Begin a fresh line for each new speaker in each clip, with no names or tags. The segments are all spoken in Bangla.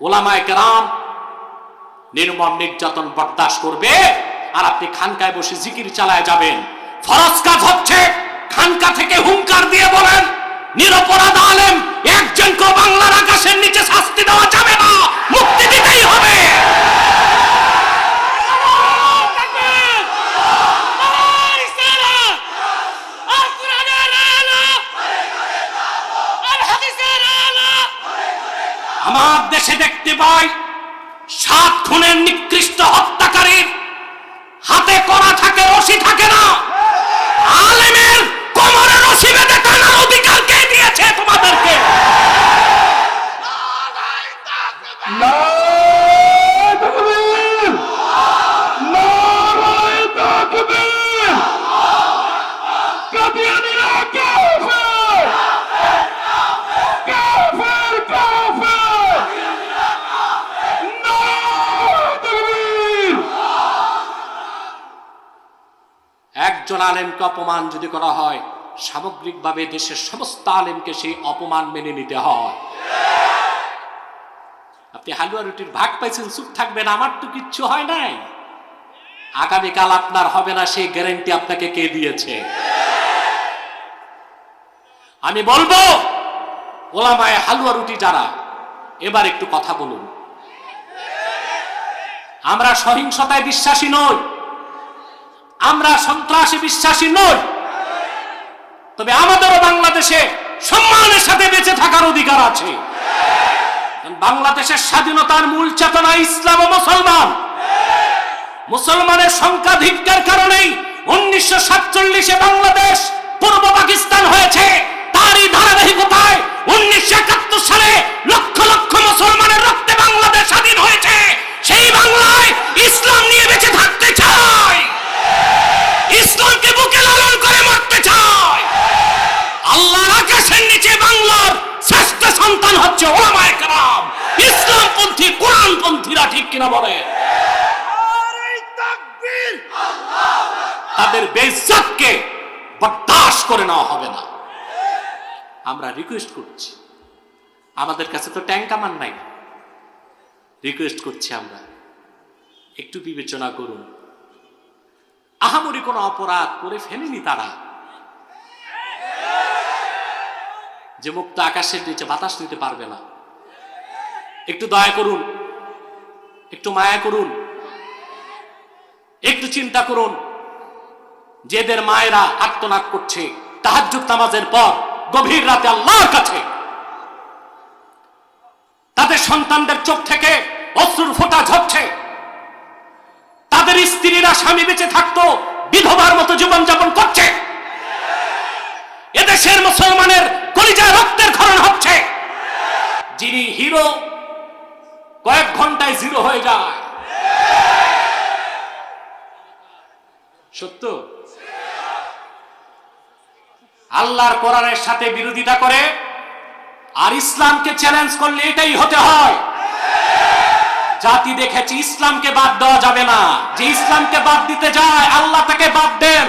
ওলামায়ে কেরাম নির্মম নির্যাতন বরদাস্ত করবে, আর আপনি খানকায় বসে জিকির চালায় যাবেন। ফরজ কাজ হচ্ছে খানকা থেকে হুঙ্কার দিয়ে বলেন, নিরপরাধ আলেম একজনকে বাংলার আকাশের নিচে শাস্তি দেওয়া যাবে না, মুক্তি দিতেই হবে। আমার দেশে দেখতে পাই 7 খুনের নিকৃষ্ট হত্যাকারীর হাতে করা থাকে, রশি থাকে না। আলেমের কোমরে রশি বেঁধে টানার অধিকার কে দিয়েছে তোমাদেরকে? একজন আলেমকে অপমান যদি করা হয়, সামগ্রিকভাবে দেশের সমস্ত আলেমকে সেই অপমান মেনে নিতে হয়। আপনি হালুয়া রুটির ভাগ পাইছেন, চুপ থাকবেন, আমার তো কিচ্ছু হয় নাই। আগামীকাল আপনার হবে না, সেই গ্যারান্টি আপনাকে কে দিয়েছে? আমি বলবো ওলামায়ে হালুয়া রুটি যারা, এবার একটু কথা বলুন। আমরা সহিংসতায় বিশ্বাসী নই, আমরা সন্ত্রাসী বিশ্বাসী নই, তবে আমাদেরও বাংলাদেশে সম্মানের সাথে বেঁচে থাকার অধিকার আছে। বাংলাদেশের স্বাধীনতার মূল চেতনা ইসলাম ও মুসলমান। মুসলমানের সংখ্যাধিক্যের কারণেই 1947-এ বাংলাদেশ পূর্ব পাকিস্তান হয়েছে। তারই ধারাবাহিকতায় 1971 সালে লক্ষ লক্ষ মুসলমানের রক্তে বাংলাদেশ স্বাধীন হয়েছে। সেই বাংলায় ইসলাম নিয়ে বেঁচে থাকতে চায়, ইসলামকে বুকে লালন করে মরতে চায়। আল্লাহর আকাশের নিচে বাংলার শ্রেষ্ঠ সন্তান হচ্ছে ওলামায়ে কেরাম, ইসলামপন্থী কোরআনপন্থীরা, ঠিক কিনা বলে? তাদের বেইজ্জতকে বরদাস্ত করে নেওয়া হবে না। আমরা রিকোয়েস্ট করছি, আমাদের কাছে তো ট্যাঙ্ক কামান নাই, রিকোয়েস্ট করছি আমরা, একটু বিবেচনা করুন। আহামরি কোনো অপরাধ করে ফেলেনি তারা, যে মুক্ত আকাশের নিচে বাতাস নিতে পারবে না। একটু দয়া করুন, একটু মায়া করুন, একটু চিন্তা করুন। যেদের মায়েরা আর্তনাদ করছে তাহাজ্জুদ নামাজের পর গভীর রাতে আল্লাহর কাছে, তাদের সন্তানদের চোখ থেকে অশ্রুর ফোঁটা ঝরছে, তাদের স্ত্রীরা স্বামী বেঁচে থাকতো বিধবার মতো জীবনযাপন করছে, এদেশের মুসলমানের কলিজায় রক্তের ক্ষরণ হচ্ছে। যিনি হিরো কয়েক ঘন্টায় জিরো হয়ে যায়, সত্য? আল্লাহর কোরআনের সাথে বিরোধিতা করে আর ইসলামকে চ্যালেঞ্জ করলে এটাই হতে হয়। জাতি দেখেছি ইসলামকে বাদ দেওয়া যাবে না। যে ইসলামকে বাদ দিতে যায় আল্লাহ তাকে বাদ দেন।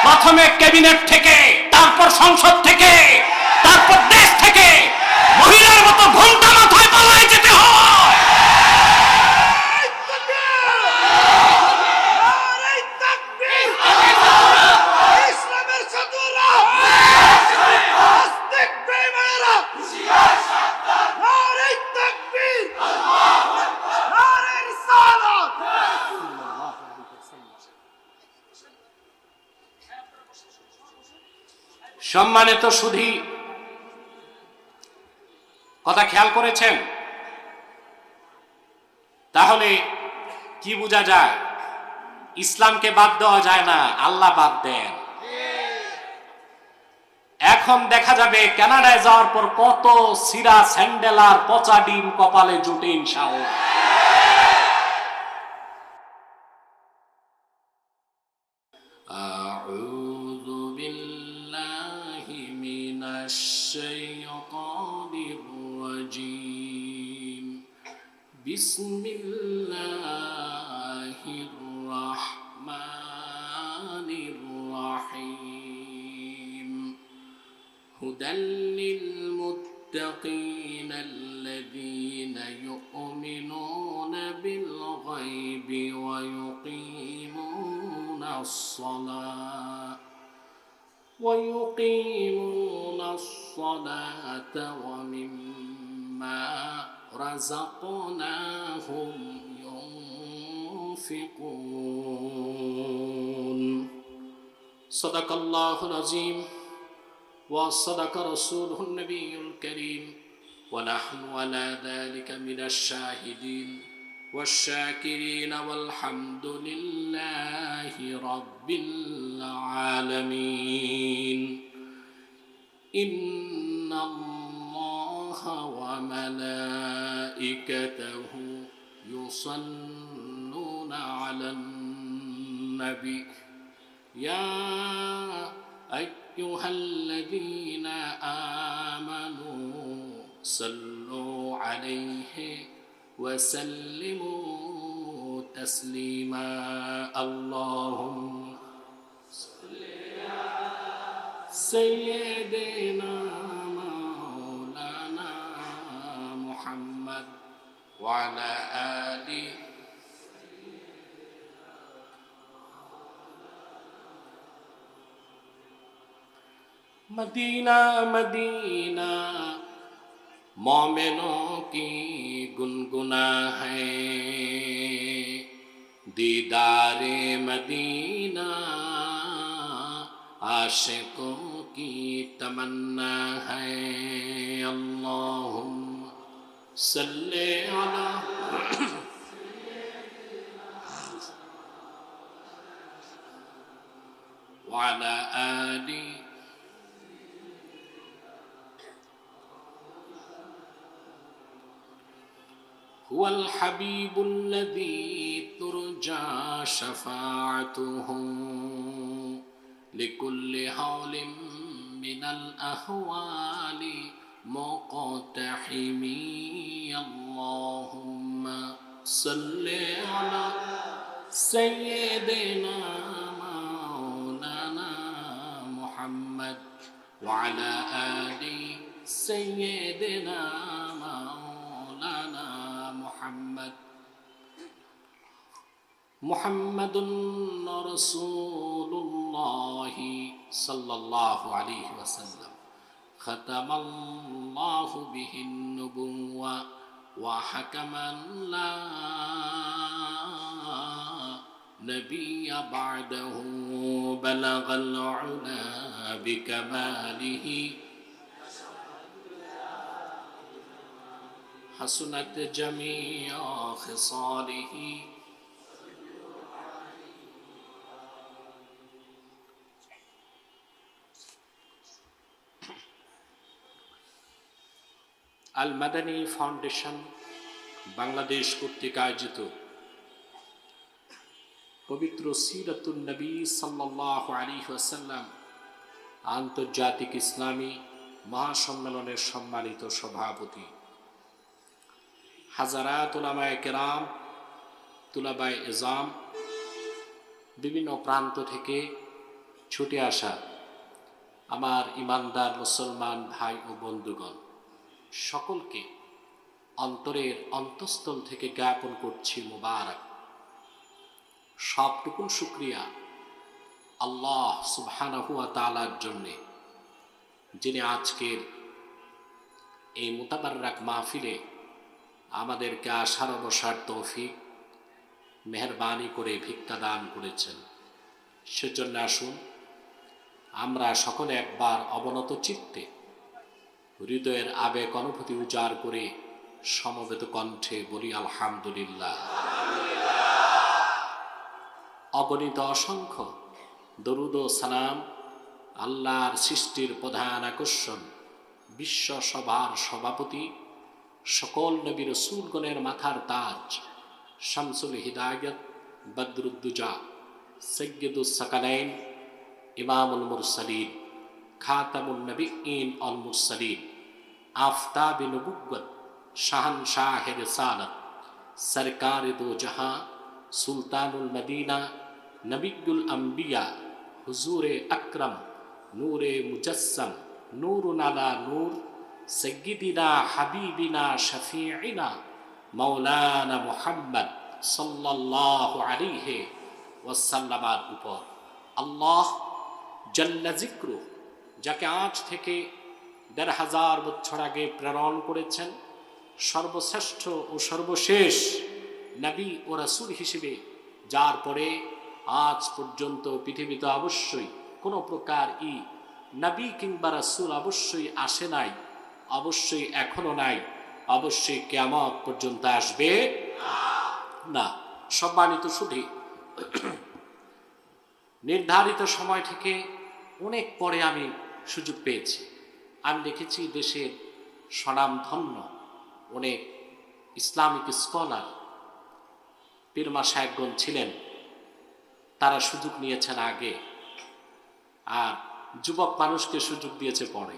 প্রথমে ক্যাবিনেট থেকে, তারপর সংসদ থেকে, তারপর দেশ থেকে মহিলার মতো ঘন্টা মাথায় পালায় যেতে হয়। সম্মানিত সুধী, কথা খেয়াল করেছেন? তাহলে কি বোঝা যায়? ইসলামকে বাদ দেওয়া যায় না, আল্লাহ বাদ দেন। এখন দেখা যাবে কানাডায় যাওয়ার পর কত সিরা স্যান্ডেল আর পচা ডিম কপালে জুটে ইনশাআল্লাহ। বিসমিল্লাহির রাহমানির রাহিম। হুদাল লিল المتقين الذين يؤمنون بالغيب ويقيمون الصلاة ومما رزقناهم ينفقون صدق الله العظيم وصدق رسوله النبي الكريم ونحن على ذلك من الشاهدين والشاكرين والحمد لله رب العالمين إن الله وملائكته يصلون على النبي يا أيها الذين آمنوا صلوا عليه وسلموا تسليما اللهم صل على سيدنا مولانا محمد وعلى آله मदीना मदीना मोमिनों की गुनगुना है दीदारे मदीना आशिकों की तमन्ना है अल्लाहुम्मा सल्ले अला वअला आलि هو الحبيب الذي ترجى شفاعته لكل حول من الأهوال مقتحمي اللهم صل على سيدنا مولانا محمد وعلى آل سيدنا مولانا محمد رسول الله صلى الله عليه وسلم ختم الله به النبوة وحكما لا نبي بعده بلغ العلا بكماله حسنت جميع خصاله আল মাদানী ফাউন্ডেশন বাংলাদেশ কর্তৃক আয়োজিত পবিত্র সিরাতুন নবী সাল্লাল্লাহু আলাইহি ওয়াসাল্লাম আন্তর্জাতিক ইসলামী মহাসম্মেলনের সম্মানিত সভাপতি হাজারাত উলামায়ে কেরাম তুলাবায়ে ইজাম বিভিন্ন প্রান্ত থেকে ছুটে আসা আমার ইমানদার মুসলমান ভাই ও বন্ধুগণ সকলকে অন্তরের অন্তঃস্থল থেকে জ্ঞাপন করছি মুবারক সবটুকুন শুকরিয়া আল্লাহ সুবহানাহু ওয়া তাআলার জন্য যিনি আজকের এই মুতাবাররাক মাহফিলে আমাদেরকে আসার বসার তৌফিক মেহেরবানি করে ভিক্ষা দান করেছেন সেজন্য আসুন আমরা সকলে একবার অবনত চিত্তে হৃদয়ের আবেগ অনুভূতি উজাড় করে সমবেত কণ্ঠে বলি আলহামদুলিল্লাহ অগণিত অসংখ্য দরুদ ও সালাম আল্লাহর সৃষ্টির প্রধান আকর্ষণ বিশ্ব সভার সভাপতি সকল নবী রাসূলগণের মাথার তাজ শামসুল হিদায়াত বদরুদ্দুজা সৈয়দুস সাকালাইন ইমামুল মুরসালিন খাতামুন নবিয়্যিন আল মুরসালিন আফতাবে নবুওয়াত শাহনশাহে রিসালাত সরকারে দো জাহাঁ সুলতানুল মদিনা নবিয়ুল আম্বিয়া হুজুরে আকরম নূরে মুজাসসাম নূরুন আলা নূর সাইয়্যিদিনা হাবিবিনা শাফিঈনা মাওলানা মুহাম্মদ সাল্লাল্লাহু আলাইহি ওয়াসাল্লামের উপর আল্লাহ জাল্লা যিকরু, যাকে আজ থেকে ১৫০০ বছর আগে প্রেরণ করেছেন, সর্বশ্রেষ্ঠ ও সর্বশেষ নবী ও রাসূল হিসেবে, যার পরে আজ পর্যন্ত পৃথিবীতে অবশ্যই কোনো প্রকার নবী কিংবা রাসূল অবশ্যই আসে নাই, অবশ্যই এখনো নাই, অবশ্যই কিয়ামত পর্যন্ত আসবে না। সম্মানিত সুধী, নির্ধারিত সময় থেকে অনেক পরে আমি সুযোগ পেয়েছি। আমি দেখেছি দেশের স্বনামধন্য অনেক ইসলামিক স্কলার পীর মাশায়েখগণ ছিলেন, তারা সুযোগ নিয়েছেন আগে, আর যুবক মানুষকে সুযোগ দিয়েছে পরে।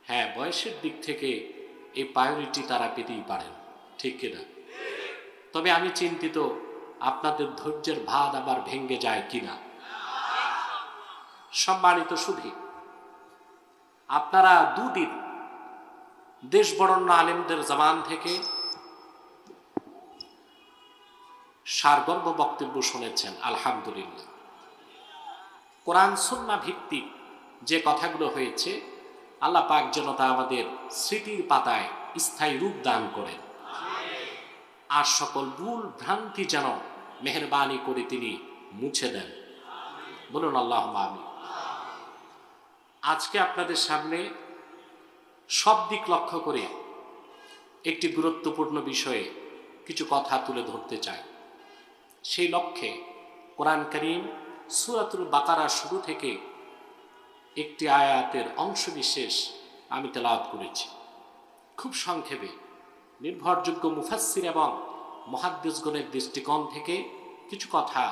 হ্যাঁ, বয়সের দিক থেকে এই প্রায়োরিটি তারা পেতেই পারেন, ঠিক কিনা? তবে আমি চিন্তিত আপনাদের ধৈর্যের ভাত আবার ভেঙে যায় কিনা। সম্মানিত সুধী, আপনারা দুদিন দেশ বরেণ্য আলেমদের জবান থেকে সারগর্ভ বক্তব্য শুনেছেন, আলহামদুলিল্লাহ। কোরআন সুন্নাহ ভিত্তিক যে কথাগুলো হয়েছে, আল্লাহ পাক যেন তা আমাদের স্মৃতির পাতায় স্থায়ী রূপ দান করেন, আর সকল ভুল ভ্রান্তি যেন মেহেরবানি করে তিনি মুছে দেন। বলুন আল্লাহুম্মা আমিন। আজকে আপনাদের সামনে সব দিক লক্ষ্য করে একটি গুরুত্বপূর্ণ বিষয়ে কিছু কথা তুলে ধরতে চাই। সেই লক্ষ্যে কোরআন কারীম সূরাতুল বাকারা শুরু থেকে একটি আয়াতের অংশ বিশেষ আমি তেলাওয়াত করেছি। খুব সংক্ষেপে নির্ভরযোগ্য মুফাসসির এবং মুহাদ্দিসগণের দৃষ্টিকোণ থেকে কিছু কথা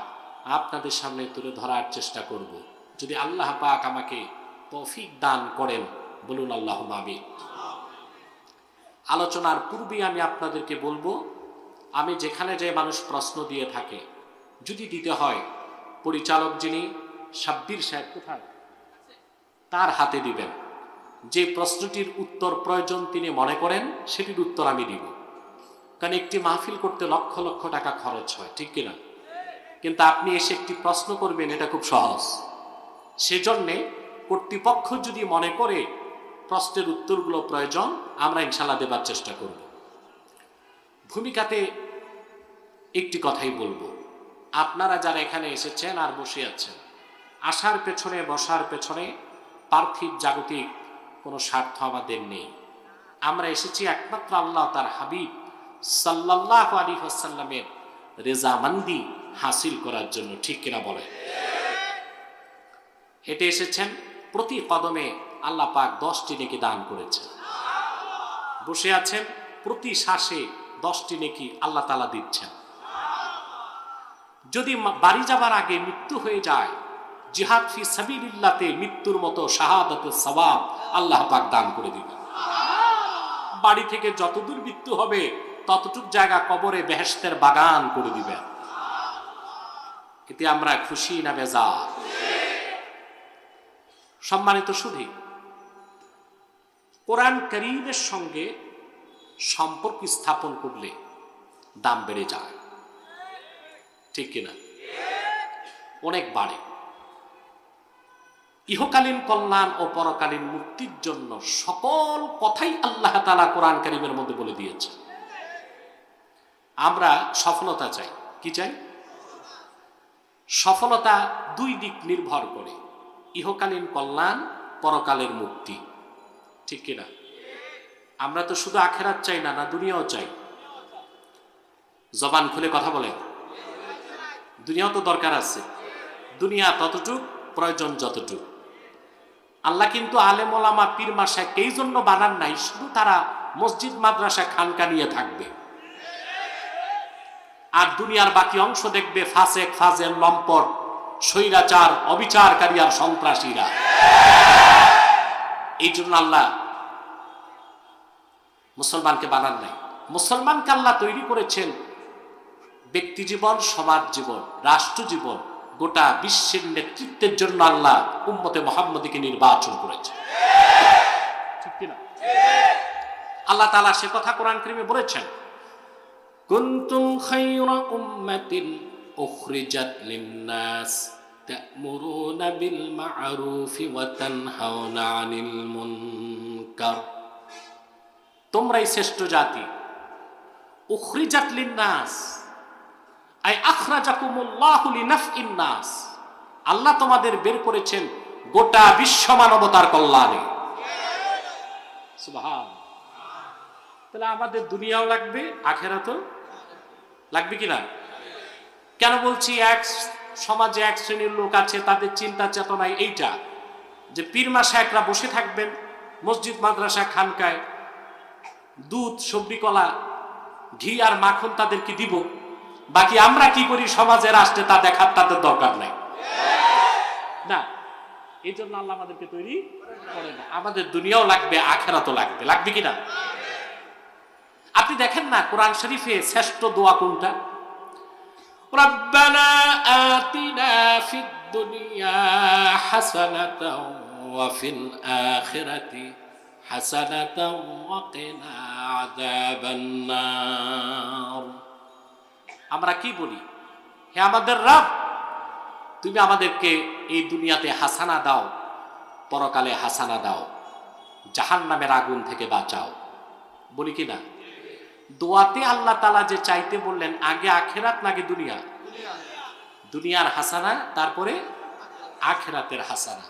আপনাদের সামনে তুলে ধরার চেষ্টা করব, যদি আল্লাহ পাক আমাকে তৌফিক দান করেন। বলুন আল্লাহুম্মা আমিন। আলোচনার পূর্বে আমি আপনাদেরকে বলবো, আমি যেখানে যে মানুষ প্রশ্ন দিয়ে থাকে, যদি দিতে হয় পরিচালক যিনি সাব্বির সাহেব কোথায়, তার হাতে দিবেন। যে প্রশ্নটির উত্তর প্রয়োজন তিনি মনে করেন সেটির উত্তর আমি দিব, কারণ একটি মাহফিল করতে লক্ষ লক্ষ টাকা খরচ হয়, ঠিক কিনা? কিন্তু আপনি এসে একটি প্রশ্ন করবেন, এটা খুব সহজ। সেজন্যে কর্তৃপক্ষ যদি মনে করে প্রশ্নের উত্তরগুলো প্রয়োজন, আমরা ইনশাআল্লাহ দেবার চেষ্টা করব। ভূমিকাতে একটি কথাই বলবো, আপনারা যারা এখানে এসেছেন আর বসে আছেন, আসার পেছনে বসার পেছনে পার্থিব জাগতিক কোনো স্বার্থ আমাদের নেই। আমরা এসেছি একমাত্র আল্লাহ তার হাবিব সাল্লাল্লাহু আলাইহি ওয়াসাল্লামের রেজামন্দি হাসিল করার জন্য, ঠিক কিনা বলে? এতে এসেছেন, প্রতি কদমে আল্লাহ পাক 10টি নেকি দান করেছেন। বসে আছেন, প্রতি শ্বাসে 10টি নেকি আল্লাহ তাআলা দিচ্ছেন। যদি বাড়ি যাবার আগে মৃত্যু হয়ে যায়, জিহাদ ফি সাবিলিল্লাহতে মৃত্যুর মতো শাহাদাতের সওয়াব আল্লাহ পাক দান করে দিবেন। বাড়ি থেকে যতদূর মৃত্যু হবে ততটুক জায়গা কবরে বেহেশতের বাগান করে দিবেন। এতে আমরা খুশি না বেজার? সম্মানিত সুধী, কোরআন কারীমের সঙ্গে সম্পর্ক স্থাপন করলে দাম বেড়ে যায়, ঠিক কিনা? অনেক বাড়ে। ইহকালীন কল্যাণ ও পরকালীন মুক্তির জন্য সকল কথাই আল্লাহ তাআলা কোরআন কারীমের মধ্যে বলে দিয়েছে। আমরা সফলতা চাই, কি চাই? সফলতা দুই দিক নির্ভর করে, ইহকালীন কল্যাণ, পরকালের মুক্তি, ঠিক কিনা? আমরা তো শুধু আখিরাত চাই না, না দুনিয়াও চাই? জবান খুলে কথা বলেন। দুনিয়াও তো দরকার আছে, দুনিয়া ততটুক, প্রয়োজন যতটুক। আল্লাহ কিন্তু আলেম ওলামা পীর মাশায়েখ এই জন্য বানান নাই শুধু তারা মসজিদ মাদ্রাসা খানকা নিয়ে থাকবে, আর দুনিয়ার বাকি অংশ দেখবে ফাসেক ফাজেল লম্পট স্বৈরাচার অবিচারকারী আর সন্ত্রাসীরা। এই জন্য আল্লাহ মুসলমানকে বানান নাই। মুসলমানকে আল্লাহ তৈরি করেছেন ব্যক্তি জীবন, সমাজ জীবন, রাষ্ট্র জীবন, গোটা বিশ্বের নেতৃত্বের জন্য আল্লাহ উম্মতে মুহাম্মদীকে নির্বাচন করেছে, ঠিক কিনা? আল্লাহ তাআলা সে কথা কোরআন কারীমে বলেছেন, কুনতুম খায়রা উম্মাতিন উখরিজাত লিন-নাস তা'মুরুনা বিল মা'রুফি ওয়া তানহাউনা আনিল মুনকার। তোমরাই শ্রেষ্ঠ জাতি। উখরিজাত লিন-নাস আই আখরাজাকুমুল্লাহু লিনাফইন নাস, আল্লাহ তোমাদের বের করেছেন গোটা বিশ্ব মানবতার কল্যাণে। সুবহান। তাহলে আমাদের দুনিয়াও লাগবে, আখেরাতও লাগবে কিনা? কেন বলছি? এক সমাজে এক শ্রেণীর লোক আছে, তাদের চিন্তা চেতনায় এইটা যে পীর মাশায়েখরা বসে থাকবেন মসজিদ মাদ্রাসা খানকায়, দুধ সবজি কলা ঘি আর মাখন তাদেরকে দিব, বাকি আমরা কি করি সমাজে রাষ্ট্রে তা দেখার তাদের দরকার নাই। না, এই জন্য আল্লাহ আমাদেরকে তৈরি করে না। আমাদের দুনিয়াও লাগবে, আখেরাতও লাগবে। লাগবে কিনা? আপনি দেখেন না কোরআন শরীফে শ্রেষ্ঠ দোয়া কোনটা? রব্বানা আতিনা ফিদ দুনিয়া হাসানাতাও ওয়া ফিল আখিরাতি হাসানাতাও ওয়া কিনা আযাবান নার। আমরা কি বলি? হে আমাদের রব, তুমি আমাদেরকে এই দুনিয়াতে হাসানা দাও, পরকালে হাসানা দাও, জাহান্নামের আগুন থেকে বাঁচাও। বলি কি না? দোয়াতে আল্লাহ তাআলা যে চাইতে বললেন, আগে আখেরাত নাকি দুনিয়া? দুনিয়ার হাসানা, তারপরে আখেরাতের হাসানা।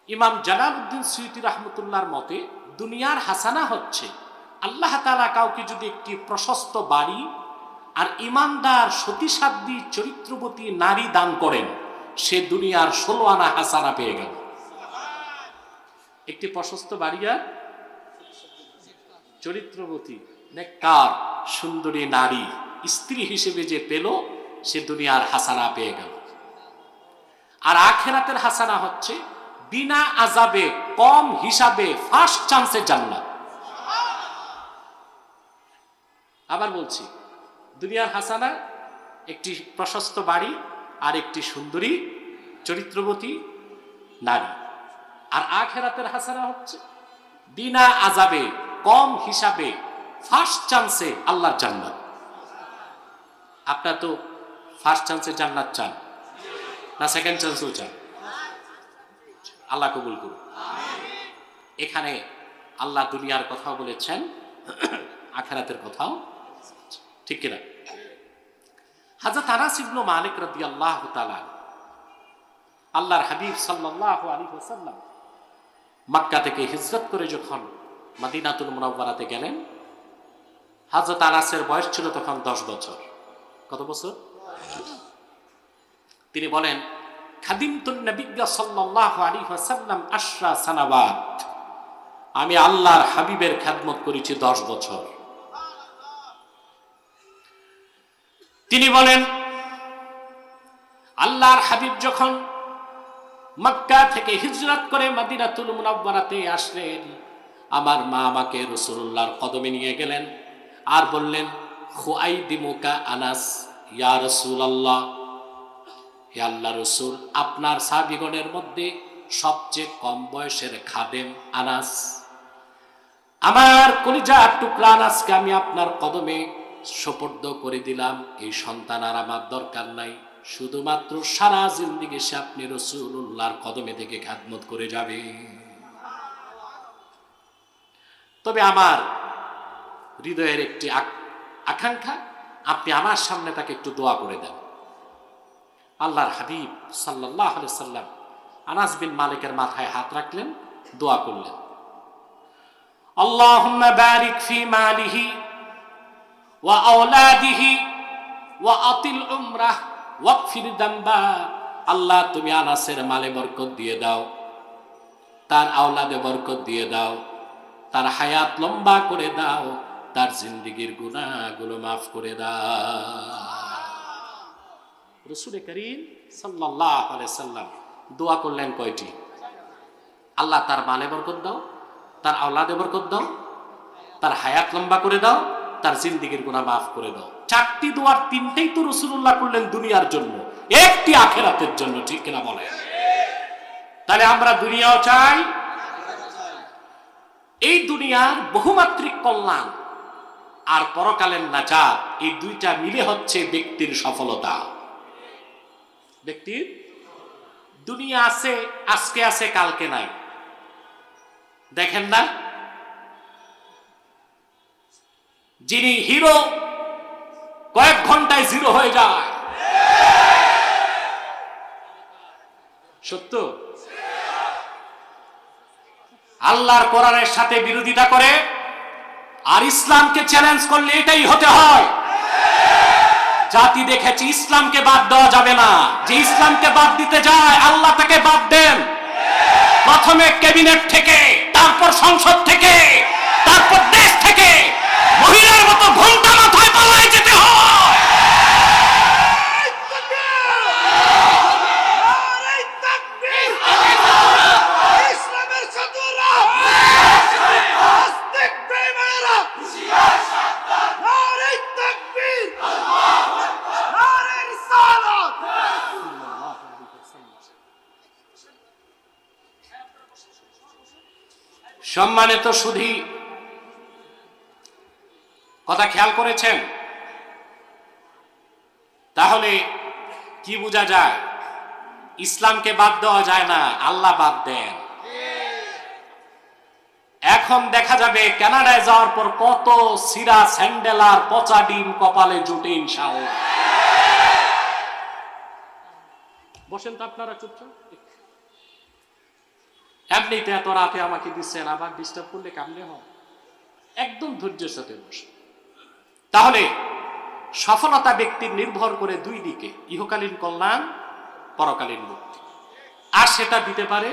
ইমাম জালালউদ্দিন সুয়ুতী রাহমাতুল্লাহর মতে দুনিয়ার হাসানা হচ্ছে আল্লাহ তাআলা কাউকে যদি একটি প্রশস্ত বাড়ি আর ইমানদার সতীসাধ্বী চরিত্রবতী নারী দান করেন, সে দুনিয়ার 16 আনা হাসানা পেয়ে গেল। একটি প্রশস্ত বাড়ি আর চরিত্রবতী নেককার সুন্দরী নারী স্ত্রী হিসেবে যে পেল, সে দুনিয়ার হাসানা পেয়ে গেল। আর আখেরাতের হাসানা হচ্ছে বিনা আযাবে, কম হিসাবে, ফার্স্ট চান্সে জান্নাত। আবার বলছি, দুনিয়ার হাসানা একটি প্রশস্ত বাড়ি আর একটি সুন্দরী চরিত্রবতী নারী, আর আখেরাতের হাসানা হচ্ছে বিনা আযাবে, কম হিসাবে, ফার্স্ট চান্সে আল্লাহর জান্নাত। আপনার তো ফার্স্ট চান্সে জান্নাত চান না সেকেন্ড চান্সও চান? আল্লাহ কবুল করুন। এখানে আল্লাহ দুনিয়ার কথাও বলেছেন, আখিরাতের কথাও, ঠিক কিনা? হযরত আনাস ইবনে মালিক রাদিয়াল্লাহু তাআলা, আল্লাহর হাবিব সাল্লাল্লাহু আলাইহি ওয়াসাল্লাম মক্কা থেকে হিজরত করে যখন মদিনাতুল মুনাওয়ারাতে গেলেন, হযরত আনাসের বয়স ছিল তখন 10 বছর। কত বছর? তিনি বলেন, খাদিমতুন নবিয়্যা সাল্লাল্লাহু আলাইহি ওয়াসাল্লাম 10 সানাওয়াত, আমি আল্লাহর হাবিবের খেদমত করেছি 10 বছর। তিনি বলেন, আল্লাহর হাবিব যখন মক্কা থেকে হিজরত করে মদিনাতুল মুনাওয়ারাতে আসলেন, আমার মা আমাকে রাসূলুল্লাহর কদমে নিয়ে গেলেন আর বললেন, খুআইদিমুকা আনাস ইয়া রাসূলুল্লাহ, হে আল্লাহর রাসূল, আপনার সাহাবীগণের মধ্যে সবচেয়ে কম বয়সের খাদেম আনাস, আমার কলিজার টুকরা আনাসকে আমি আপনার কদমে সুপর্দ করে দিলাম। এই সন্তান আর আমার দরকার নাই, শুধুমাত্র সারা জিন্দেগি সে আপনি রাসূলুল্লাহর কদমে থেকে খেদমত করে যাবে। তবে আমার হৃদয়ের একটি আকাঙ্ক্ষা, আপনি আমার সামনে তাকে একটু দোয়া করে দেন। আল্লাহর হাবিব সাল্লাল্লাহু আলাইহি সাল্লাম আনাস বিন মালিকের মাথায় হাত রাখলেন, দোয়া করলেন, আল্লাহুম্মা বারিক ফি মালিহি ওয়া আওলাদিহি ওয়া আতিল উমরাহ ওয়াগফির যামবা। আল্লাহ, তুমি আনাসের মালে বরকত দিয়ে দাও, তার আওলাদে বরকত দিয়ে দাও, তার হায়াত লম্বা করে দাও, তার জিন্দেগীর গুনাহগুলো মাফ করে দাও। রাসূল করিম সাল্লাল্লাহু আলাইহি সাল্লাম দোয়া করলেন কয়টি? আল্লাহ তার মালে বরকত দাও, তার আওলাদে বরকত দাও, তার হায়াত লম্বা করে দাও, তার জিন্দেগীর গুনাহ মাফ করে দাও। 4টি দোয়ার 3টেই তো রাসূলুল্লাহ করলেন দুনিয়ার জন্য, একটি আখিরাতের জন্য, ঠিক কিনা বলেন? তাহলে আমরা দুনিয়াও চাই, এই দুনিয়ার বহুমাত্রিক কল্যাণ আর পরকালের নাজাত, এই দুইটা মিলে হচ্ছে ব্যক্তির সফলতা। ব্যক্তির দুনিয়া আছে, আজকে আছে কালকে নাই। দেখেন না, যিনি হিরো কয়েক ঘন্টায় জিরো হয়ে যায়। সত্য? আল্লাহর কোরআনের সাথে বিরোধিতা করে আর ইসলামকে চ্যালেঞ্জ করলে এটাই হতে হয়। জাতি দেখেছি ইসলামকে বাদ দেওয়া যাবে না। যে ইসলামকে বাদ দিতে যায় আল্লাহ তাকে বাদ দেন। প্রথমে ক্যাবিনেট থেকে, তারপর সংসদ থেকে, তারপর দেশ থেকে মহিলার মতো ঘন্টা মাথায় পালায় যেতে হয়। সম্মানিত সুধী, কথা খেয়াল করেছেন? তাহলে কি বোঝা যায়? ইসলামকে বাদ দেওয়া যায় না, আল্লাহ বাদ দেন। এখন দেখা যাবে কানাডায় যাওয়ার পর কত সিরা স্যান্ডেল আর পচা ডিম কপালে জুটে ইনশাআল্লাহ। বসেন তো আপনারা চুপচাপ। এমনিতে এত রাতে আমাকে দিচ্ছেন, আবার ডিস্টার্ব করলে কামলে হয়। একদম ধৈর্যের সাথে বসে। তাহলে সফলতা ব্যক্তির নির্ভর করে দুই দিকে, ইহকালীন কল্যাণ, পরকালীন মুক্তি। আর সেটা দিতে পারে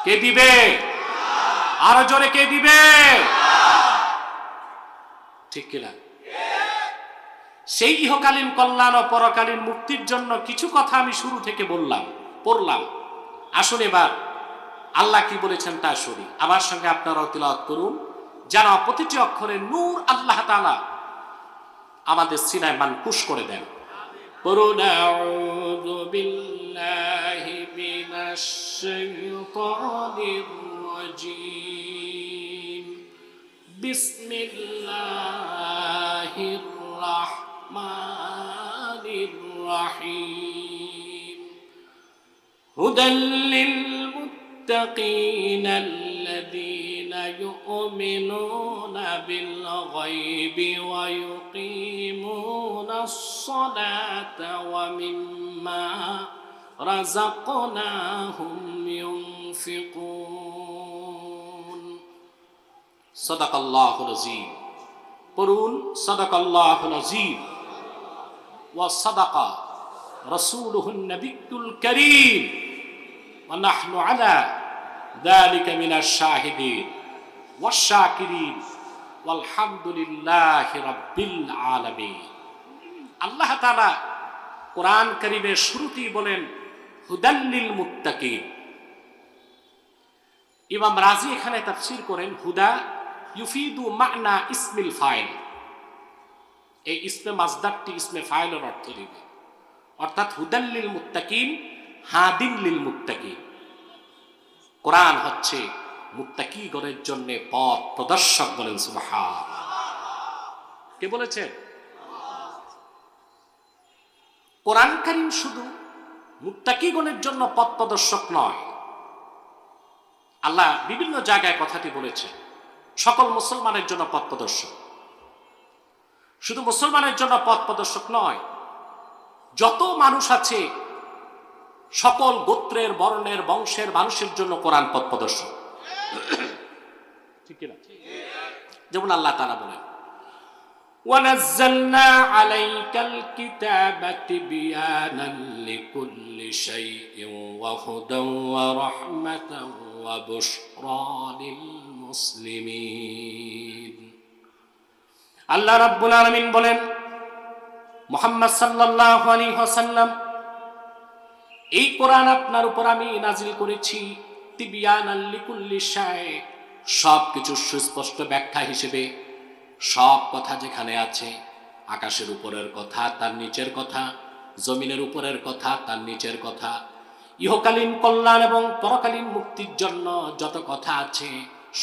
কে? দিবে? আরো জোরে কে দিবে? ঠিক কিনা? সেই ইহকালীন কল্যাণ ও পরকালীন মুক্তির জন্য কিছু কথা আমি শুরু থেকে পড়লাম। আসুন এবার আল্লাহ কি বলেছেন তা শুনি। আমার সঙ্গে আপনারাও তিলাওয়াত করুন, যেন প্রতিটি অক্ষরে নূর আল্লাহ তাআলা আমাদের সিনায় মানকুশ করে দেন। পড়ুন, আউযু বিল্লাহি মিনাশ শাইতানির রাজীম, বিসমিল্লাহির রাহমানির রাহিম, হুদাল লিল মুত্তাকিনা আল্লাযীনা ইউমিনুনা বিল গায়বি ওয়া ইউকিমুনাস সালাতা ওয়া মিম্মা রাযাকনাহুম ইউনফিকুন। সাদাকাল্লাহুল আযীম। পড়ুন, সাদাকাল্লাহুল আযীম ওয়া সাদাকা রাসূলুহুন নাবিয়্যুল কারীম ওয়া নাহনু আলা যালিকা মিনাশ শাহিদিন ওয়াশ শাকিরিন ওয়াল হামদুলিল্লাহি রাব্বিল আলামিন। আল্লাহ তাআলা কোরআন কারীমের শুরুতেই বলেন হুদাল লিল মুত্তাকিন। ইমাম রাজি এখানে তাফসীর করেন হুদা ইউফিদু মা'না ইসমিল ফাইল। এই ইসমে মাসদারটি ইসমে ফাইলের অর্থ দিবে, অর্থাৎ হুদাল লিল মুত্তাকিন, হাদিন লিল মুত্তাকিন। কোরআন হচ্ছে মুত্তাকিগণের জন্য পথ প্রদর্শক। বলেন সুবহানাল্লাহ। কে বলেছেন? কোরআন কারীম শুধু মুত্তাকিগণের জন্য পথ প্রদর্শক নয়, আল্লাহ বিভিন্ন জায়গায় কথাটি বলেছেন সকল মুসলমানের জন্য পথ প্রদর্শক। শুধু মুসলমানের জন্য পথ প্রদর্শক নয়, যত মানুষ আছে সকল গোত্রের, বর্ণের, বংশের মানুষের জন্য কোরআন পথ প্রদর্শক। ঠিক না? যেমন আল্লাহ তাআলা বলেন وَنَزَّلْنَا عَلَيْكَ الْكِتَابَ تِبْيَانًا لِكُلِّ شَيْءٍ وَهُدًى وَرَحْمَةً وَبُشْرَى لِلْمُسْلِمِينَ। আল্লাহ রাব্বুল আলামিন বলেন, মুহাম্মদ সাল্লাল্লাহু আলাইহি ওয়াসাল্লাম, এই কোরআন আপনার উপর আমি নাজিল করেছি তিবয়ানাল লিকুল্লি শাই, সব কিছু সুস্পষ্ট ব্যাখ্যা হিসেবে। সব কথা যেখানে আছে, আকাশের উপরের কথা, তার নিচের কথা, জমিনের উপরের কথা, তার নিচের কথা, ইহকালীন কল্যাণ এবং পরকালীন মুক্তির জন্য যত কথা আছে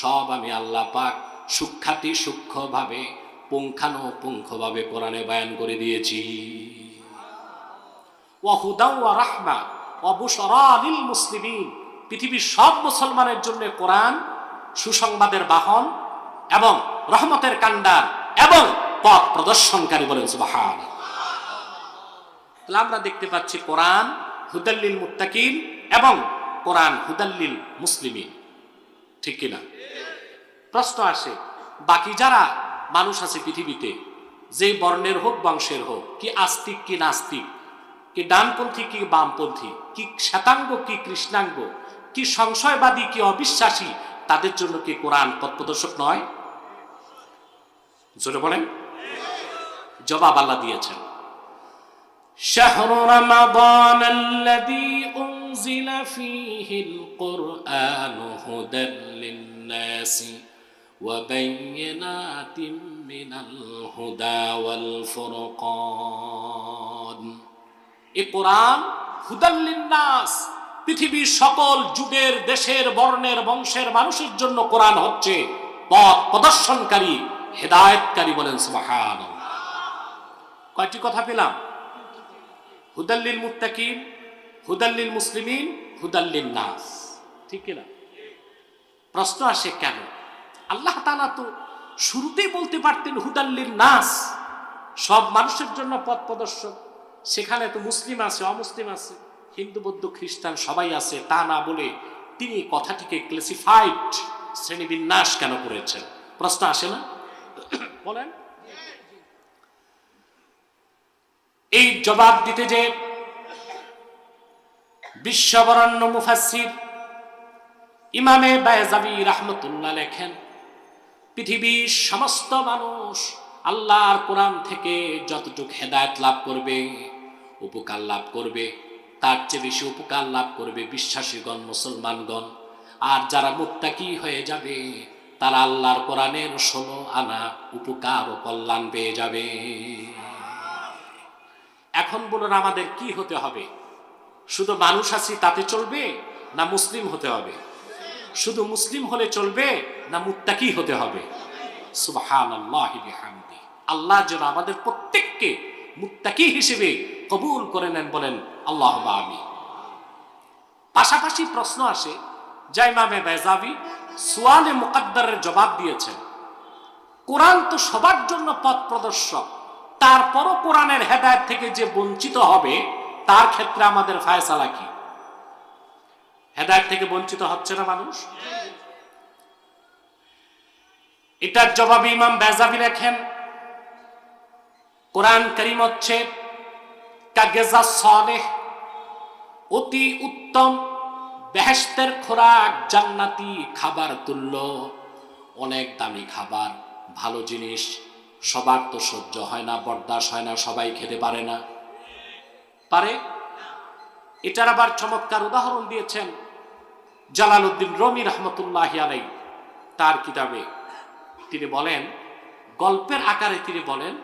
সব আমি আল্লাহ পাক সূক্ষ্মাতি সূক্ষ্মভাবে পুঙ্খানুপুঙ্খভাবে কোরআনে বয়ান করে দিয়েছি। ওয়া হুদা ওয়া রাহমা ওয়া বুশরা লিল মুসলিমিন, পৃথিবীর সব মুসলমানের জন্য কোরআন সুসংবাদের বাহন এবং রহমতের কান্ডার এবং পথ প্রদর্শনকারী। বলেন সুবহানাল্লাহ। তাহলে আমরা দেখতে পাচ্ছি কোরআন হুদাল্লিল মুত্তাকিন এবং কোরআন হুদাল্লিল মুসলিমিন, ঠিক কিনা? প্রশ্ন আসে, বাকি যারা মানুষ আছে পৃথিবীতে, যে বর্ণের হোক বংশের হোক, কি আস্তিক কি নাস্তিক, কি ডানপন্থী কি বামপন্থী, কি শ্বেতাঙ্গ কি কৃষ্ণাঙ্গ, কি সংশয়বাদী কি অবিশ্বাসী, তাদের জন্য কি কোরআন পথ প্রদর্শক নয়? জোরে বলেন। জবাব আল্লাহ দিয়েছেন, শাহরু রমাদান আল্লাযী উনজিলা ফীহিল কুরআনু হুদাল লিন-নাসি ওয়া বায়্যিনাতিম মিনাল হুদা ওয়াল ফুরকান। এই কোরআন হুদাল লিন-নাস, পৃথিবীর সকল যুগের দেশের বর্ণের বংশের মানুষের জন্য কোরআন হচ্ছে পথ প্রদর্শনকারী, হেদায়েতকারী। বলেন সুবহানাল্লাহ। কয়টি কথা পেলাম? হুদাল্লিল মুত্তাকিন, হুদাল্লিল মুসলিমিন, হুদাল্লিন নাস, ঠিক কিনা? প্রশ্ন আসে কেন? আল্লাহ তাআলা তো শুরুতেই বলতে পারতেন হুদাল্লিন নাস, সব মানুষের জন্য পথ প্রদর্শক। সেখানে তো মুসলিম আছে, অমুসলিম আছে, হিন্দু বৌদ্ধ খ্রিস্টান সবাই আছে, তা না বলে তিনি কথাটিকে ক্লাসিফাইড শ্রেণীবিন্যাস কেন করেছেন? প্রশ্ন আসে না? বলেন। এই জবাব দিতে যে বিশ্ববরণ্য মুফাসসির ইমামে বায়জাবি রাহমাতুল্লাহ লেখেন, পৃথিবীর সমস্ত মানুষ আল্লাহর কোরআন থেকে যতটুকু হেদায়েত লাভ করবে, উপকার লাভ করবে, তার চেয়ে বেশি উপকার লাভ করবে বিশ্বাসীগণ, মুসলমানগণ। আর যারা মুত্তাকি হয়ে যাবে তারা আল্লাহর কোরআনের 16 আনা উপকার ও কল্যাণ পেয়ে যাবে। এখন বলুন, আমাদের কি হতে হবে? শুধু মানুষ আছি তাতে চলবে, না মুসলিম হতে হবে? শুধু মুসলিম হলে চলবে, না মুত্তাকি হতে হবে? সুবহানাল্লাহি বিহামদি। আল্লাহ যেন আমাদের প্রত্যেককে মুত্তাকি হিসেবে কবুল করে নেন। বলেন আল্লাহুম্মা আমিন। পাশাপাশি প্রশ্ন আসে, যা ইমামে বায়জাবি সুয়ালে মুকাদ্দারের জবাব দিয়েছেন, কোরআন তো সবার জন্য পথ প্রদর্শক, তারপরও কোরআনের হেদায়েত থেকে যে বঞ্চিত হবে তার ক্ষেত্রে আমাদের ফায়সালা কি? হেদায়েত থেকে বঞ্চিত হচ্ছে না মানুষ? এটার জবাবে ইমাম বায়জাবি লেখেন, কোরআন কারীম হচ্ছে কাগজা সালেহ, অতি উত্তম বেহেশতের খোরাক, জান্নাতি খাবার তুল্য, অনেক দামি খাবার, ভালো জিনিস। সবার তো সহ্য হয় না, বরদাস্ত হয় না, সবাই খেতে পারে না। পারে? এটার আবার চমৎকার উদাহরণ দিয়েছেন জালালউদ্দিন রুমি রাহমাতুল্লাহি আলাইহি তার কিতাবে। তিনি বলেন, গল্পের আকারে তিনি বলেন,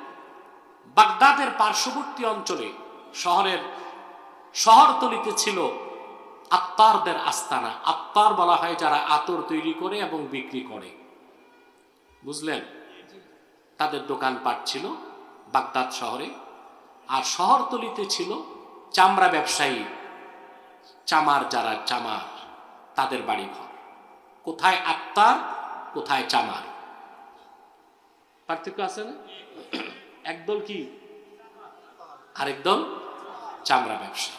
বাগদাদের পার্শ্ববর্তী অঞ্চলে শহরতলিতে ছিল আত্তারদের আস্তানা। আত্তার বলা হয় যারা আতর তৈরি করে এবং বিক্রি করে, বুঝলেন? তাদের দোকানপাট ছিল বাগদাদ শহরে। আর শহরতলিতে ছিল চামড়া ব্যবসায়ী, চামার যারা চামার, তাদের বাড়িঘর। কোথায় আত্তার, কোথায় চামার, পার্থক্য আছে না? একদল কি, আরেকদল চামড়া ব্যবসা।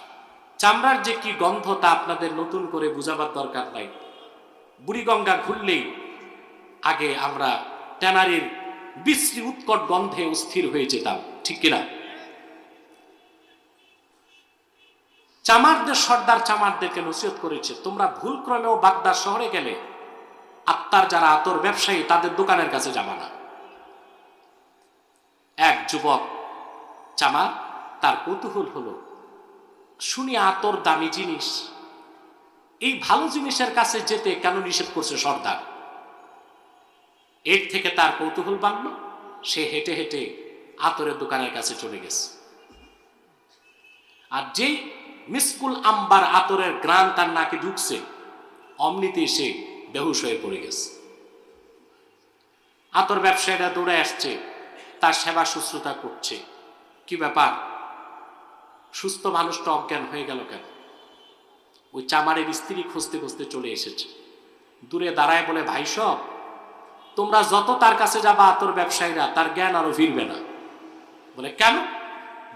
চামড়ার যে কি গন্ধ তা আপনাদের নতুন করে বুঝাবার দরকার নাই। বুড়িগঙ্গা ঘুরলেই আগে আমরা ট্যানারির বিশ্রী উৎকট গন্ধে অস্থির হয়ে যেতাম, ঠিক কিনা? চামারদের সর্দার চামারদেরকে নসিহত করেছে, তোমরা ভুল ক্রমেও বাগদাদ শহরে গেলে আত্মার যারা আতর ব্যবসায়ী তাদের দোকানের কাছে যাবা না। এক যুবক চামার, তার কৌতূহল হলো, শুনি আতর দামি জিনিস, এই ভালো জিনিসের কাছে যেতে কেন নিষেধ করছে সর্দার? এর থেকে তার কৌতূহল বাড়ল, সে হেঁটে হেঁটে আতরের দোকানের কাছে চলে গেছে। আর যেই মিসকুল আম্বার আতরের গ্রান তার নাকে ঢুকছে, অমনিতে সে বেহুশ হয়ে পড়ে গেছে। আতর ব্যবসায়ীরা দৌড়ে আসছে, তার সেবা শুশ্রূষা করছে। কি ব্যাপার, সুস্থ মানুষটা অজ্ঞান হয়ে গেল কেন? ওই চামারের স্ত্রী খুঁজতে খুঁজতে চলে এসেছে, দূরে দাঁড়ায় বলে, ভাই সব, তোমরা যত তার কাছে যাবা আতর ব্যবসায়ীরা, তার জ্ঞান আরো ফিরবে না। বলে কেন?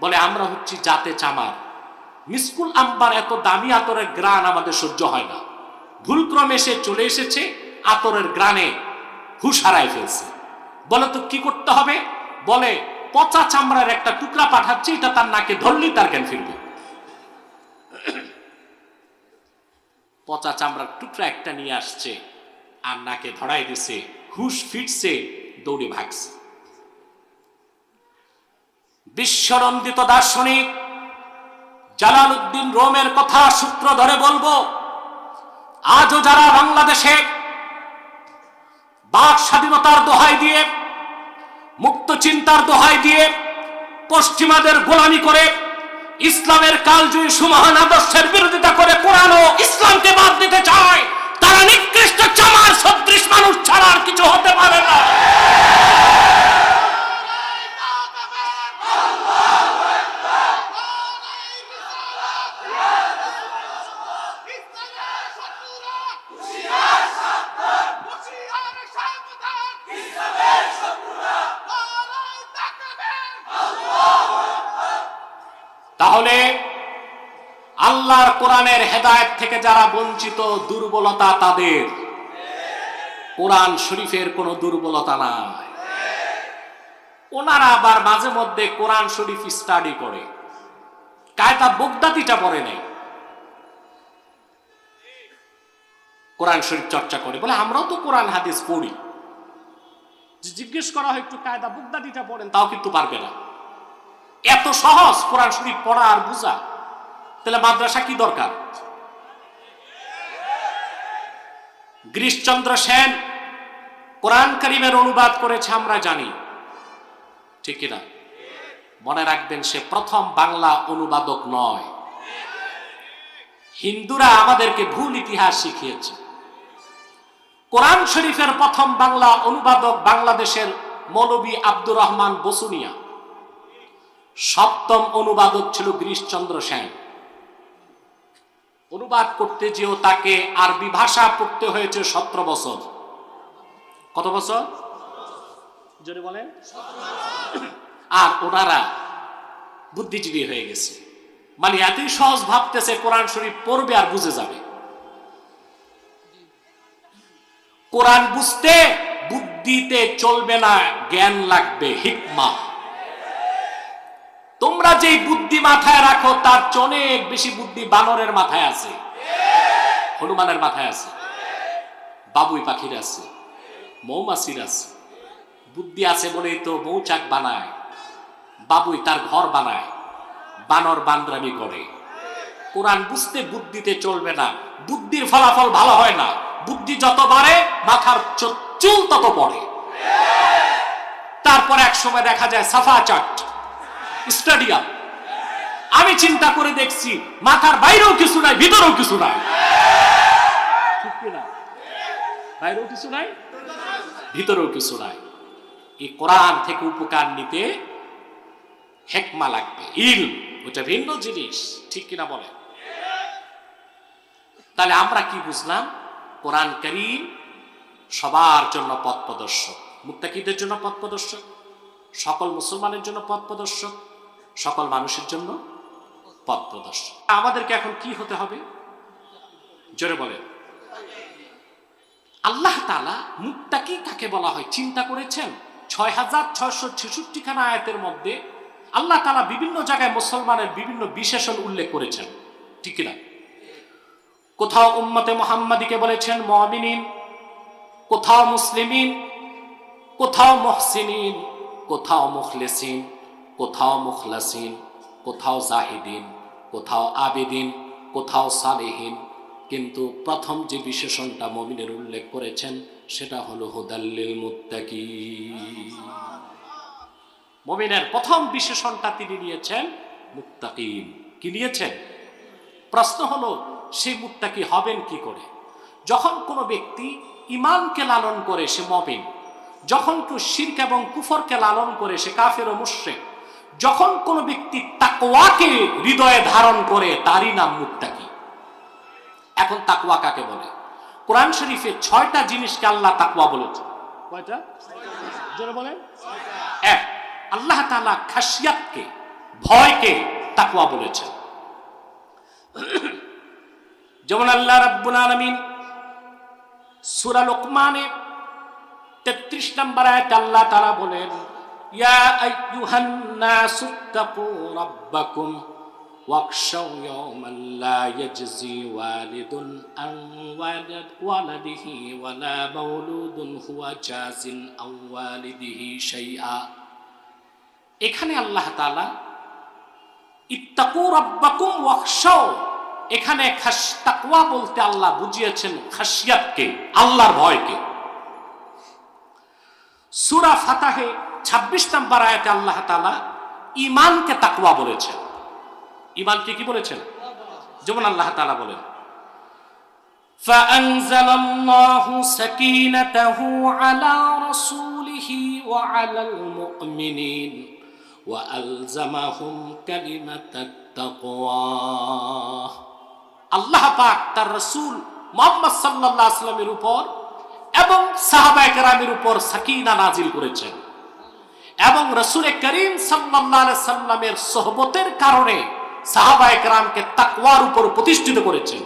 বলে আমরা হচ্ছি জাতে চামার, মিসকুল আম্বার এত দামি আতরের গ্রান আমাদের সহ্য হয় না। ভুলক্রমে সে চলে এসেছে, আতরের গ্রানে হুঁশ হারায় ফেলছে। বলে তো কি করতে হবে? বলে পচা চামড়ার একটা টুকরা পাঠাচ্ছে, এটা তার নাকে ধরলেই তার জ্ঞান ফিরবে। পচা চামড়ার টুকরা একটা নিয়ে আসছে, আর নাকে ধরাই দিছে, হুঁশ ফিরছে, দৌড়ে ভাগছে। বিশ্বনন্দিত দার্শনিক জালালউদ্দিন রোমের কথা সূত্র ধরে বলবো, আজও যারা বাংলাদেশে বাক স্বাধীনতার দোহাই দিয়ে, মুক্ত চিন্তার দোহাই দিয়ে পশ্চিমাদের গোলামি করে, ইসলামের কালজয়ী সুমহান আদর্শের বিরোধিতা করে কোরআন ও ইসলামকে বাদ দিতে চায়, তারা নিকৃষ্ট চামার সদৃশ মানুষ ছাড়া আর কিছু হতে পারে না। তাহলে আল্লাহর কোরআনের হেদায়েত থেকে যারা বঞ্চিত, দুর্বলতা তাদের, কোরআন শরীফের কোনো দুর্বলতা নাই। ওনারা আবার মাঝে মধ্যে কোরআন শরীফ স্টাডি করে, কায়দা বগদাদিটা পড়ে নেই, কোরআন শরীফ চর্চা করে। বলে আমরাও তো কোরআন হাদিস পড়ি। জিজ্ঞেস করা হয় একটু কায়দা বগদাদিটা পড়েন, তাও কিন্তু পারবে না। এত সহজ কোরআন শরীফ পড়া আর বুঝা, তাহলে মাদ্রাসা কি দরকার? গিরিশচন্দ্র সেন কোরআন কারীমের অনুবাদ করেছে, আমরা জানি, ঠিক কিনা? মনে রাখবেন, সে প্রথম বাংলা অনুবাদক নয়। হিন্দুরা আমাদেরকে ভুল ইতিহাস শিখিয়েছে। কোরআন শরীফের প্রথম বাংলা অনুবাদক বাংলাদেশের মৌলভী আব্দুর রহমান বসুনিয়া, সপ্তম অনুবাদক ছিল গিরিশচন্দ্র সেন। অনুবাদ করতে যেও তাকে আরবি ভাষা পড়তে হয়েছে 17 বছর। কত বছর? জোরে বলেন। আর ওনারা বুদ্ধিজীবী হয়ে গেছে, মানে এতই সহজ ভাবতেছে কোরআন শরীফ পড়বে আর বুঝে যাবে। কোরআন বুঝতে বুদ্ধিতে চলবে না, জ্ঞান লাগবে, হিকমা। তোমরা যেই বুদ্ধি মাথায় রাখো, তার চেয়ে অনেক বেশি বুদ্ধি বানরের মাথায় আছে, হনুমানের মাথায় আছে, বাবুই পাখির আছে, মৌমাছির আছে। বুদ্ধি আছে বলেই তো মৌচাক বানায়, বাবুই তার ঘর বানায়, বানর বান্দরামি করে। কোরআন বুঝতে বুদ্ধিতে চলবে না, বুদ্ধির ফলাফল ভালো হয় না। বুদ্ধি যত বাড়ে মাথার চুল তত পড়ে। তারপর এক সময় দেখা যায় সাফা চাট স্টেডিয়াম। আমি চিন্তা করে দেখছি, মাথার বাইরেও কিছু নাই, ভিতরেও কিছু নাই, ঠিক কিনা? বাইরেও কিছু নাই, ভিতরেও কিছু নাই। এই কোরআন থেকে উপকার নিতে হিকমা লাগবে, ইলম, ওটা ভিন্ন জিনিস, ঠিক কিনা বলে? তাহলে আমরা কি বুঝলাম? কোরআন কারীম সবার জন্য পথ প্রদর্শক, মুত্তাকিদের জন্য পথ প্রদর্শক, সকল মুসলমানের জন্য পথ প্রদর্শক, সকল মানুষের জন্য পথ প্রদর্শক। আমাদেরকে এখন কি হতে হবে? জোরে বলেন। আল্লাহ তাআলা মুত্তাকি কাকে বলা হয় চিন্তা করেছেন? 6666 খানা আয়াতের মধ্যে আল্লাহ তাআলা বিভিন্ন জায়গায় মুসলমানের বিভিন্ন বিশেষণ উল্লেখ করেছেন, ঠিক না? কোথাও উম্মতে মুহাম্মাদীকে বলেছেন মুমিনিন, কোথাও মুসলিমিন, কোথাও মুহসিনিন, কোথাও মুখলিসিন, কোথাও মুখলাসিন, কোথাও জাহিদিন, কোথাও আবিদিন, কোথাও সালেহিন। কিন্তু প্রথম যে বিশেষণটা মুমিনের উল্লেখ করেছেন সেটা হলো হুদাল্লিল মুত্তাকিন। মুমিনের প্রথম বিশেষণটা তিনি নিয়েছেন মুত্তাকিন। কি নিয়েছেন? প্রশ্ন হলো সেই মুত্তাকি হবেন কি করে? যখন কোনো ব্যক্তি ঈমানকে লালন করে সে মুমিন, যখন কেউ শিরক এবং কুফরকে লালন করে সে কাফের ও মুশরিক, যখন কোনো ব্যক্তি তাকওয়াকে হৃদয়ে ধারণ করে তারই নাম মুত্তাকি। এখন তাকওয়া কাকে বলে? কোরআন শরীফে 6টা জিনিসকে আল্লাহ তাকওয়া বলেছে। কয়টা? জোরে বলেন। 1, আল্লাহ তাআলা খাশিয়াতকে, ভয়কে তাকওয়া বলেছেন। যেমন আল্লাহ রাব্বুল আলামিন সূরা লুকমানের 33 নম্বর আয়াতে আল্লাহ তাআলা বলেন, ইয়া আইয়ুহান নাসুত্তাকু রাব্বাকুম ওয়াখশাউ ইয়াওমান লা ইয়াজজি ওয়ালিদুন আন ওয়ালাদিহি ওয়ালা মাওলুদুন হুয়া জাজিন আন ওয়ালিদিহি শাইআ। এখানে আল্লাহ তাআলা ইত্তাকু রাব্বাকুম ওয়াখশাউ, এখানে তাকওয়া বলতে আল্লাহ বুঝিয়েছেন খাশিয়াতকে, আল্লাহর ভয়কে। সূরা ফাতাহে 26 নম্বর আয়াতে আল্লাহ তাআলা ঈমানকে তাকওয়া বলেছেন। ঈমানকে কি বলেছেন? যেমন আল্লাহ তাআলা বলেন, ফাআনজালাল্লাহু সাকিনাতাহু আলা রাসূলিহি ওয়া আলাল মুমিনিন ওয়া আলজামাহুম কালিমাতাত তাকওয়া। আল্লাহ পাক তার রাসূল মুহাম্মদ সাল্লাল্লাহু আলাইহি ওয়াসাল্লামের উপর এবং সাহাবায়ে কেরামের উপর সাকিনা নাজিল করেছেন এবং রাসূল করিম সাল্লাল্লাহু আলাইহি ওয়াসাল্লামের সোহবতের কারণে সাহাবায়ে কেরামকে তাকওয়ার উপর প্রতিষ্ঠিত করেছেন।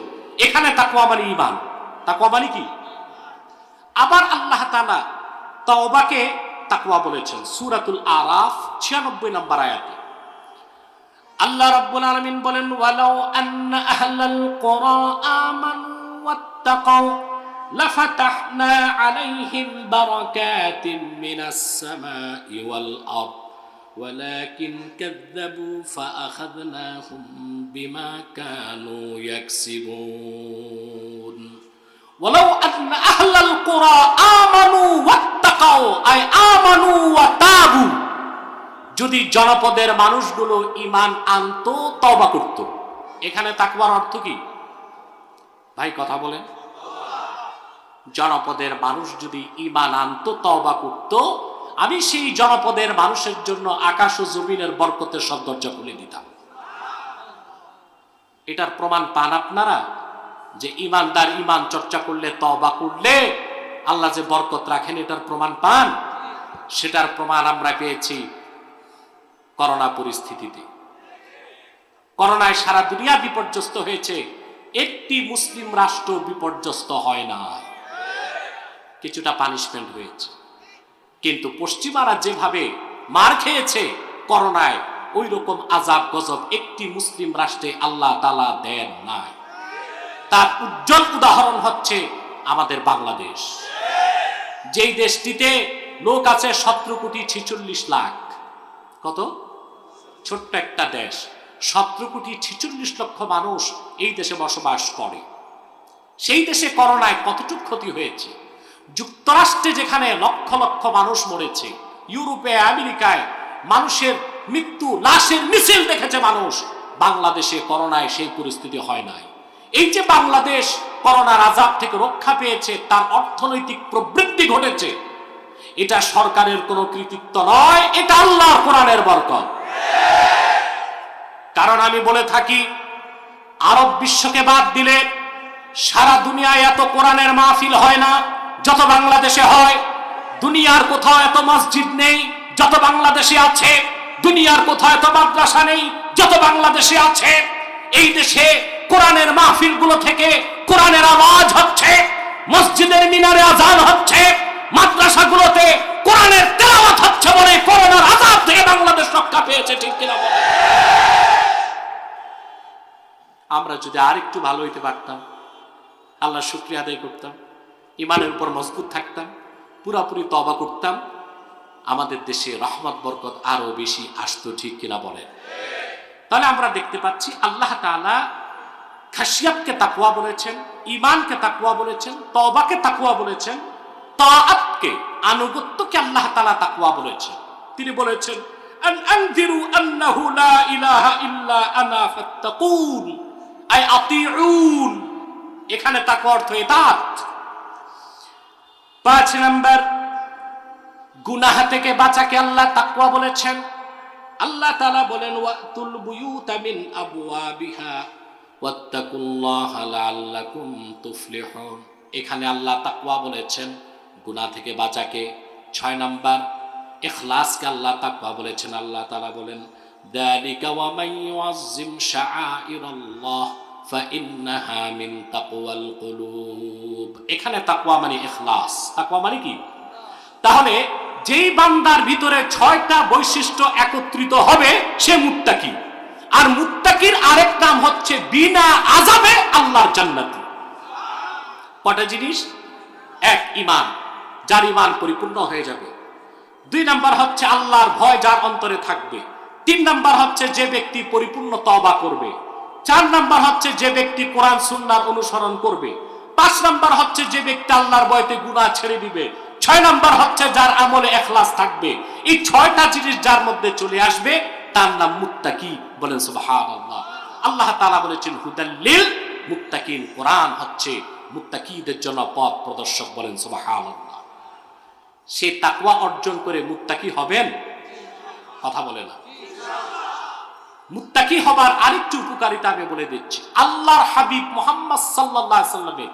এখানে তাকওয়া মানে ঈমান। তাকওয়া মানে কি? আবার আল্লাহ তাআলা তাওবাকে তাকওয়া বলেছেন সূরাতুল আরাফ 96 নম্বর আয়াতে। আল্লাহ রাব্বুল আলামিন বলেন, ওয়ালাউ আন্না আহলাল কুরা আমানু ওয়াত্তাকাউ লাফাতাহনা আলাইহিম বারাকাতিন মিনাস সামাই ওয়াল আরদ ওয়ালাকিন কাযযাবু ফাআখাযনাহুম বিমা কানু ইয়াকসিবুন। ওয়ালাউ আন্না আহলাল কুরা আমানু ওয়াত্তাকাউ আই আমানু ওয়া তাবু, যদি জনপদের মানুষগুলো ঈমান আনতো, তওবা করত। এখানে তাকওয়ার অর্থ কি ভাই? কথা বলেন। জনপদের মানুষ যদি ঈমান আনতো, তওবা করত, আমি সেই জনপদের মানুষের জন্য আকাশ ও জমিনের বরকতের সব দরজা খুলে দিতাম। এটার প্রমাণ পান আপনারা যে ঈমানদার ঈমান চর্চা করলে, তওবা করলে আল্লাহ যে বরকত রাখেন, এটার প্রমাণ পান। সেটার প্রমাণ আমরা পেয়েছি করোনা পরিস্থিতিতে। করোনায় সারা দুনিয়া বিপর্যস্ত হয়েছে, একটি মুসলিম রাষ্ট্র বিপর্যস্ত হয় না। কিছুটা পানিশমেন্ট হয়েছে, কিন্তু পশ্চিমারা যেভাবে মার খেয়েছে করোনায়, ওই রকম আযাব গজব একটি মুসলিম রাষ্ট্রে আল্লাহ তাআলা দেন নাই। তার উজ্জ্বল উদাহরণ হচ্ছে আমাদের বাংলাদেশ, যেই দেশটিতে লোক আছে 17,46,00,000। কত? ছোট্ট একটা দেশ, 17,46,00,000 মানুষ এই দেশে বসবাস করে। সেই দেশে করোনায় কতটুকু ক্ষতি হয়েছে। যুক্তরাষ্ট্রে যেখানে লক্ষ লক্ষ মানুষ মরেছে, ইউরোপে, আমেরিকায় মানুষের মৃত্যু, লাশের মিছিল দেখেছে মানুষ। বাংলাদেশে করোনায় সেই পরিস্থিতি হয় নাই। এই যে বাংলাদেশ করোনার আযাব থেকে রক্ষা পেয়েছে, তার অর্থনৈতিক প্রবৃদ্ধি ঘটেছে, এটা সরকারের কোনো কৃতিত্ব নয়, এটা আল্লাহর কোরআনের বরকত। কারণ আমি বলে থাকি, আরব বিশ্বকে বাদ দিলে সারা দুনিয়ায় এত কোরআনের মাহফিল হয় না যত বাংলাদেশে হয়। দুনিয়ার কোথাও এত মসজিদ নেই যত বাংলাদেশে আছে। দুনিয়ার কোথাও এত মাদ্রাসা নেই যত বাংলাদেশে আছে। এই দেশে কোরআনের মাহফিলগুলো থেকে কোরআনের আওয়াজ হচ্ছে, মসজিদের মিনারে আযান হচ্ছে, মাদ্রাসাগুলোতে কোরআনের তেলাওয়াত হচ্ছে বলে করোনার আযাব থেকে বাংলাদেশ রক্ষা পেয়েছে। ঠিক কিনা বলেন? আমরা যদি আরেকটু ভালো হইতে পারতাম, আল্লাহ শুকরিয়া আদায় করতাম, ঈমানের উপর মজবুত থাকতাম, পুরাপুরি তওবা করতাম, আমাদের দেশে রহমত বরকত আরো বেশি আসতো। ঠিক কিনা বলেন? তাহলে আমরা দেখতে পাচ্ছি আল্লাহ তাআলা খাশিয়াতকে তাকওয়া বলেছেন, ঈমানকে তাকওয়া বলেছেন, তওবাকে তাকওয়া বলেছেন, তাআতকে, আনুগত্যকে আল্লাহ তাআলা তাকওয়া বলেছেন। তিনি বলেছেন, আন আনযিরু আন্নাহু লা ইলাহা ইল্লা আনা ফাত্তাকুন, আই আতিউন, এখানে তাকওয়া অর্থ ইতাআত। 5 নাম্বার, গুনাহ থেকে বাঁচাকে আল্লাহ তাকওয়া বলেছেন। আল্লাহ তাআলা বলেন ওয়াতুল বুয়ুতা মিন আবওয়াবিহা ওয়াত্তাকুল্লাহা লাআল্লাকুম তুফলিহুন। এখানে আল্লাহ তাকওয়া বলেছেন, গুনাহ থেকে বাঁচাকে। 6 নাম্বার, ইখলাসকে আল্লাহ তাকওয়া বলেছেন। আল্লাহ তাআলা বলেন যালিকা ওয়া মান ইউআযযিম শাআইরাল্লাহ ফাইন্নাহা মিন তাকওয়াল কুলুব। এখানে তাকওয়া মানে ইখলাস। তাকওয়া মানে কি? তাহলে যেই বান্দার ভিতরে 6টা বৈশিষ্ট্য একত্রিত হবে সে মুত্তাকি। আর মুত্তাকির আরেক নাম হচ্ছে বিনা আযাবে আল্লাহর জান্নাতি। কটা জিনিস? 1, ঈমান, যার ঈমান পরিপূর্ণ হয়ে যাবে। 2 নাম্বার হচ্ছে আল্লাহর ভয় যার অন্তরে থাকবে। 3 নাম্বার হচ্ছে যে ব্যক্তি পরিপূর্ণ তওবা করবে। 4 নাম্বার হচ্ছে যে ব্যক্তি কোরআন সুন্নাহর অনুসরণ করবে। 5 নাম্বার হচ্ছে যে ব্যক্তি আল্লাহর ভয়তে গুনাহ ছেড়ে দিবে। 6 নাম্বার হচ্ছে যার আমলে ইখলাস থাকবে। এই 6টা জিনিস যার মধ্যে চলে আসবে তার নাম মুত্তাকি। বলেন সুবহানাল্লাহ। আল্লাহ তাআলা বলেছেন হুদাল লিল মুত্তাকিন, কোরআন হচ্ছে মুত্তাকিদের জন্য পথ প্রদর্শক। বলেন সুবহানাল্লাহ। সে তাকওয়া অর্জন করে মুত্তাকি হবেন? কথা বলে না। মুত্তাকি হবার আরেকটি উপকারিতা আমি বলে দিচ্ছি। আল্লাহর হাবিব মুহাম্মদ সাল্লাল্লাহু আলাইহি ওয়াসাল্লামের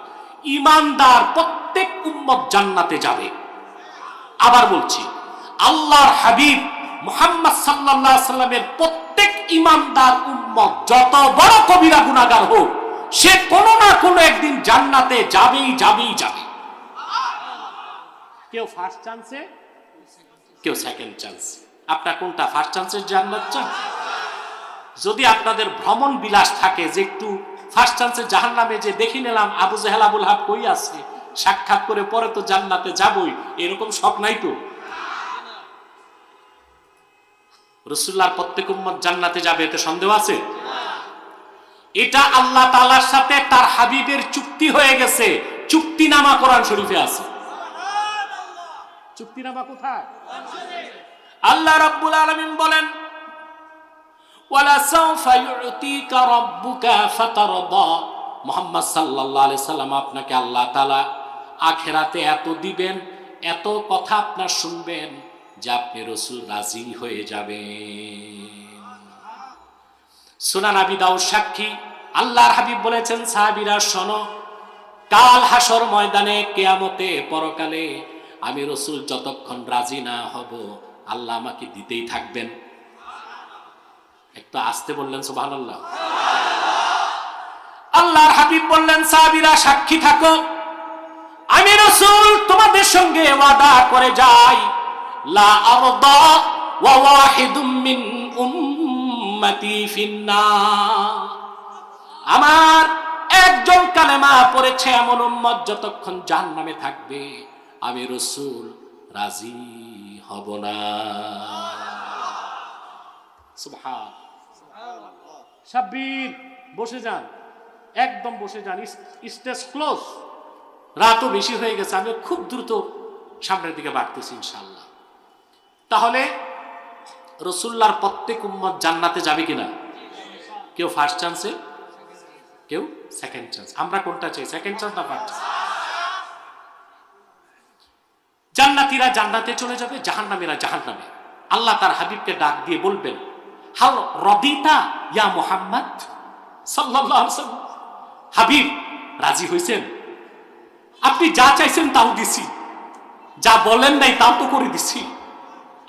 ঈমানদার প্রত্যেক উম্মত জান্নাতে যাবে। আবার বলছি, আল্লাহর হাবিব মুহাম্মদ সাল্লাল্লাহু আলাইহি ওয়াসাল্লামের প্রত্যেক ঈমানদার উম্মত যত বড় কবিরা গুনাহগার হোক, সে কোনো না কোনো একদিন জান্নাতে যাবেই যাবেই যাবে। কেউ ফার্স্ট চান্সে, কেউ সেকেন্ড চান্স। আপনার কোনটা? ফার্স্ট চান্সের জান্নাত চান? যদি আপনাদের ভ্রমণ বিলাস থাকে যে একটু ফার্স্ট চান্সে জাহান্নামে যে দেখি নিলাম আবু জেহেল আবুল হাব কই আছে, সাক্ষাৎ করে পরে তো জান্নাতে যাবই, এরকম শখ নাই তো? রাসূলুল্লাহর প্রত্যেক উম্মত জান্নাতে যাবে, এতে সন্দেহ আছে? এটা আল্লাহ তাআলার সাথে তার হাবিবের চুক্তি হয়ে গেছে। চুক্তিনামা কোরআন শরীফে আছে। চুক্তিনামা কোথায়? আল্লাহ রাব্বুল আলামিন বলেন ওয়ালা সাউফা ইউতিকা রাব্বুকা ফাতারদা। মুহাম্মদ সাল্লাল্লাহু আলাইহি সাল্লাম, আপনাকে আল্লাহ তাআলা আখিরাতে এত দিবেন, এত কথা আপনার শুনবেন যে আপনি রাসূল রাজি হয়ে যাবেন। সুনান আবি দাউদ সাক্ষী, আল্লাহর হাবিব বলেছেন সাহাবীরা শোনো, কাল হাসর ময়দানে, কিয়ামতে, পরকালে আমি রাসূল যতক্ষণ রাজি না হব আল্লাহ আমাকে দিতেই থাকবেন। একটু আসতে বললেন সুবহানাল্লাহ। আল্লাহর হাবিব বললেন সাহাবীরা সাক্ষী থাকো, আমি রাসূল তোমাদের সঙ্গে ওয়াদা করে যাই, লা আরদা ওয়া ওয়াহিদুম মিন উম্মতি ফিন্নার। আমার একজন কালেমা পড়েছে এমন উম্মত যতক্ষণ জাহান্নামে থাকবে আমি রাসূল রাজি হব না। সুবহান। সাব্বির বসে যান, একদম বসে যান, স্টেজ ক্লোজ। রাতও বেশি হয়ে গেছে, আমি খুব দ্রুত সামনের দিকে বাড়তেছি ইনশাআল্লাহ। তাহলে রাসূলুল্লাহর প্রত্যেক উম্মত জান্নাতে যাবে কিনা? কেউ ফার্স্ট চান্সে, কেউ সেকেন্ড চান্স। আমরা কোনটা চাই, সেকেন্ড চান্স না ফার্স্ট চান্স? জান্নাতীরা জান্নাতে চলে যাবে, জাহান্নামীরা জাহান্নামে। আল্লাহ তার হাবিবকে ডাক দিয়ে বলবেন, হাল রাদিতা ইয়া মুহাম্মদ সাল্লাল্লাহু আলাইহি ওয়াসাল্লাম, হাবিব রাজি হইছেন? আপনি যা চাইছেন তাও দিছি, যা বলেন নাই তাও তো করে দিছি।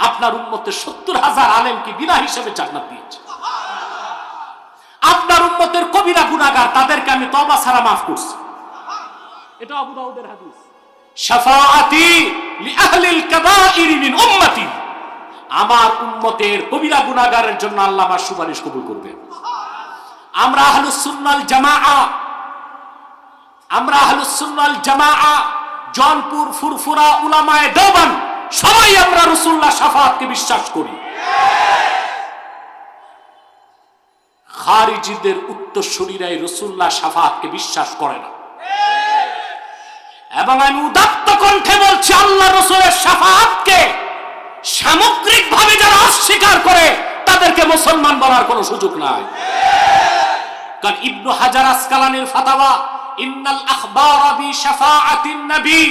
আপনার উম্মতের 70,000 আলেমকে বিনা হিসেবে জান্নাত দিয়েছে। আপনার উম্মতের কবিরা গুনাহগার তাদেরকে আমি তওবা ছাড়া মাফ করছি। এটা আবু দাউদের হাদিস। শাফাআতি লিআহলিল কাবাইর মিন উম্মতি, আমার উম্মতের কবিরা গুনাহগারের জন্য আল্লাহ আমার সুপারিশ কবুল করবেন। আমরা আহলুস সুন্নাহ ওয়াল জামাআ, আমরা আহলুস সুন্নাহ ওয়াল জামাআ, জনপুর, ফুরফুরা, উলামায়ে দেওবন্দ সবাই আমরা রাসূলুল্লাহ শাফাআতকে বিশ্বাস করি। খারিজিদের উত্তরসূরিরা রাসূলুল্লাহ শাফাআতকে বিশ্বাস করে না। এবং আমি উদাত্ত কণ্ঠে বলছি, আল্লাহ রাসূলের শাফাআতকে সামগ্রিকভাবে যারা অস্বীকার করে তাদেরকে মুসলমান বলার কোনো সুযোগ নাই। কারণ ইবনু হাজার আসকালানির ফাতাওয়া ইন্নাল আখবারা বি শাফাআতিন নবী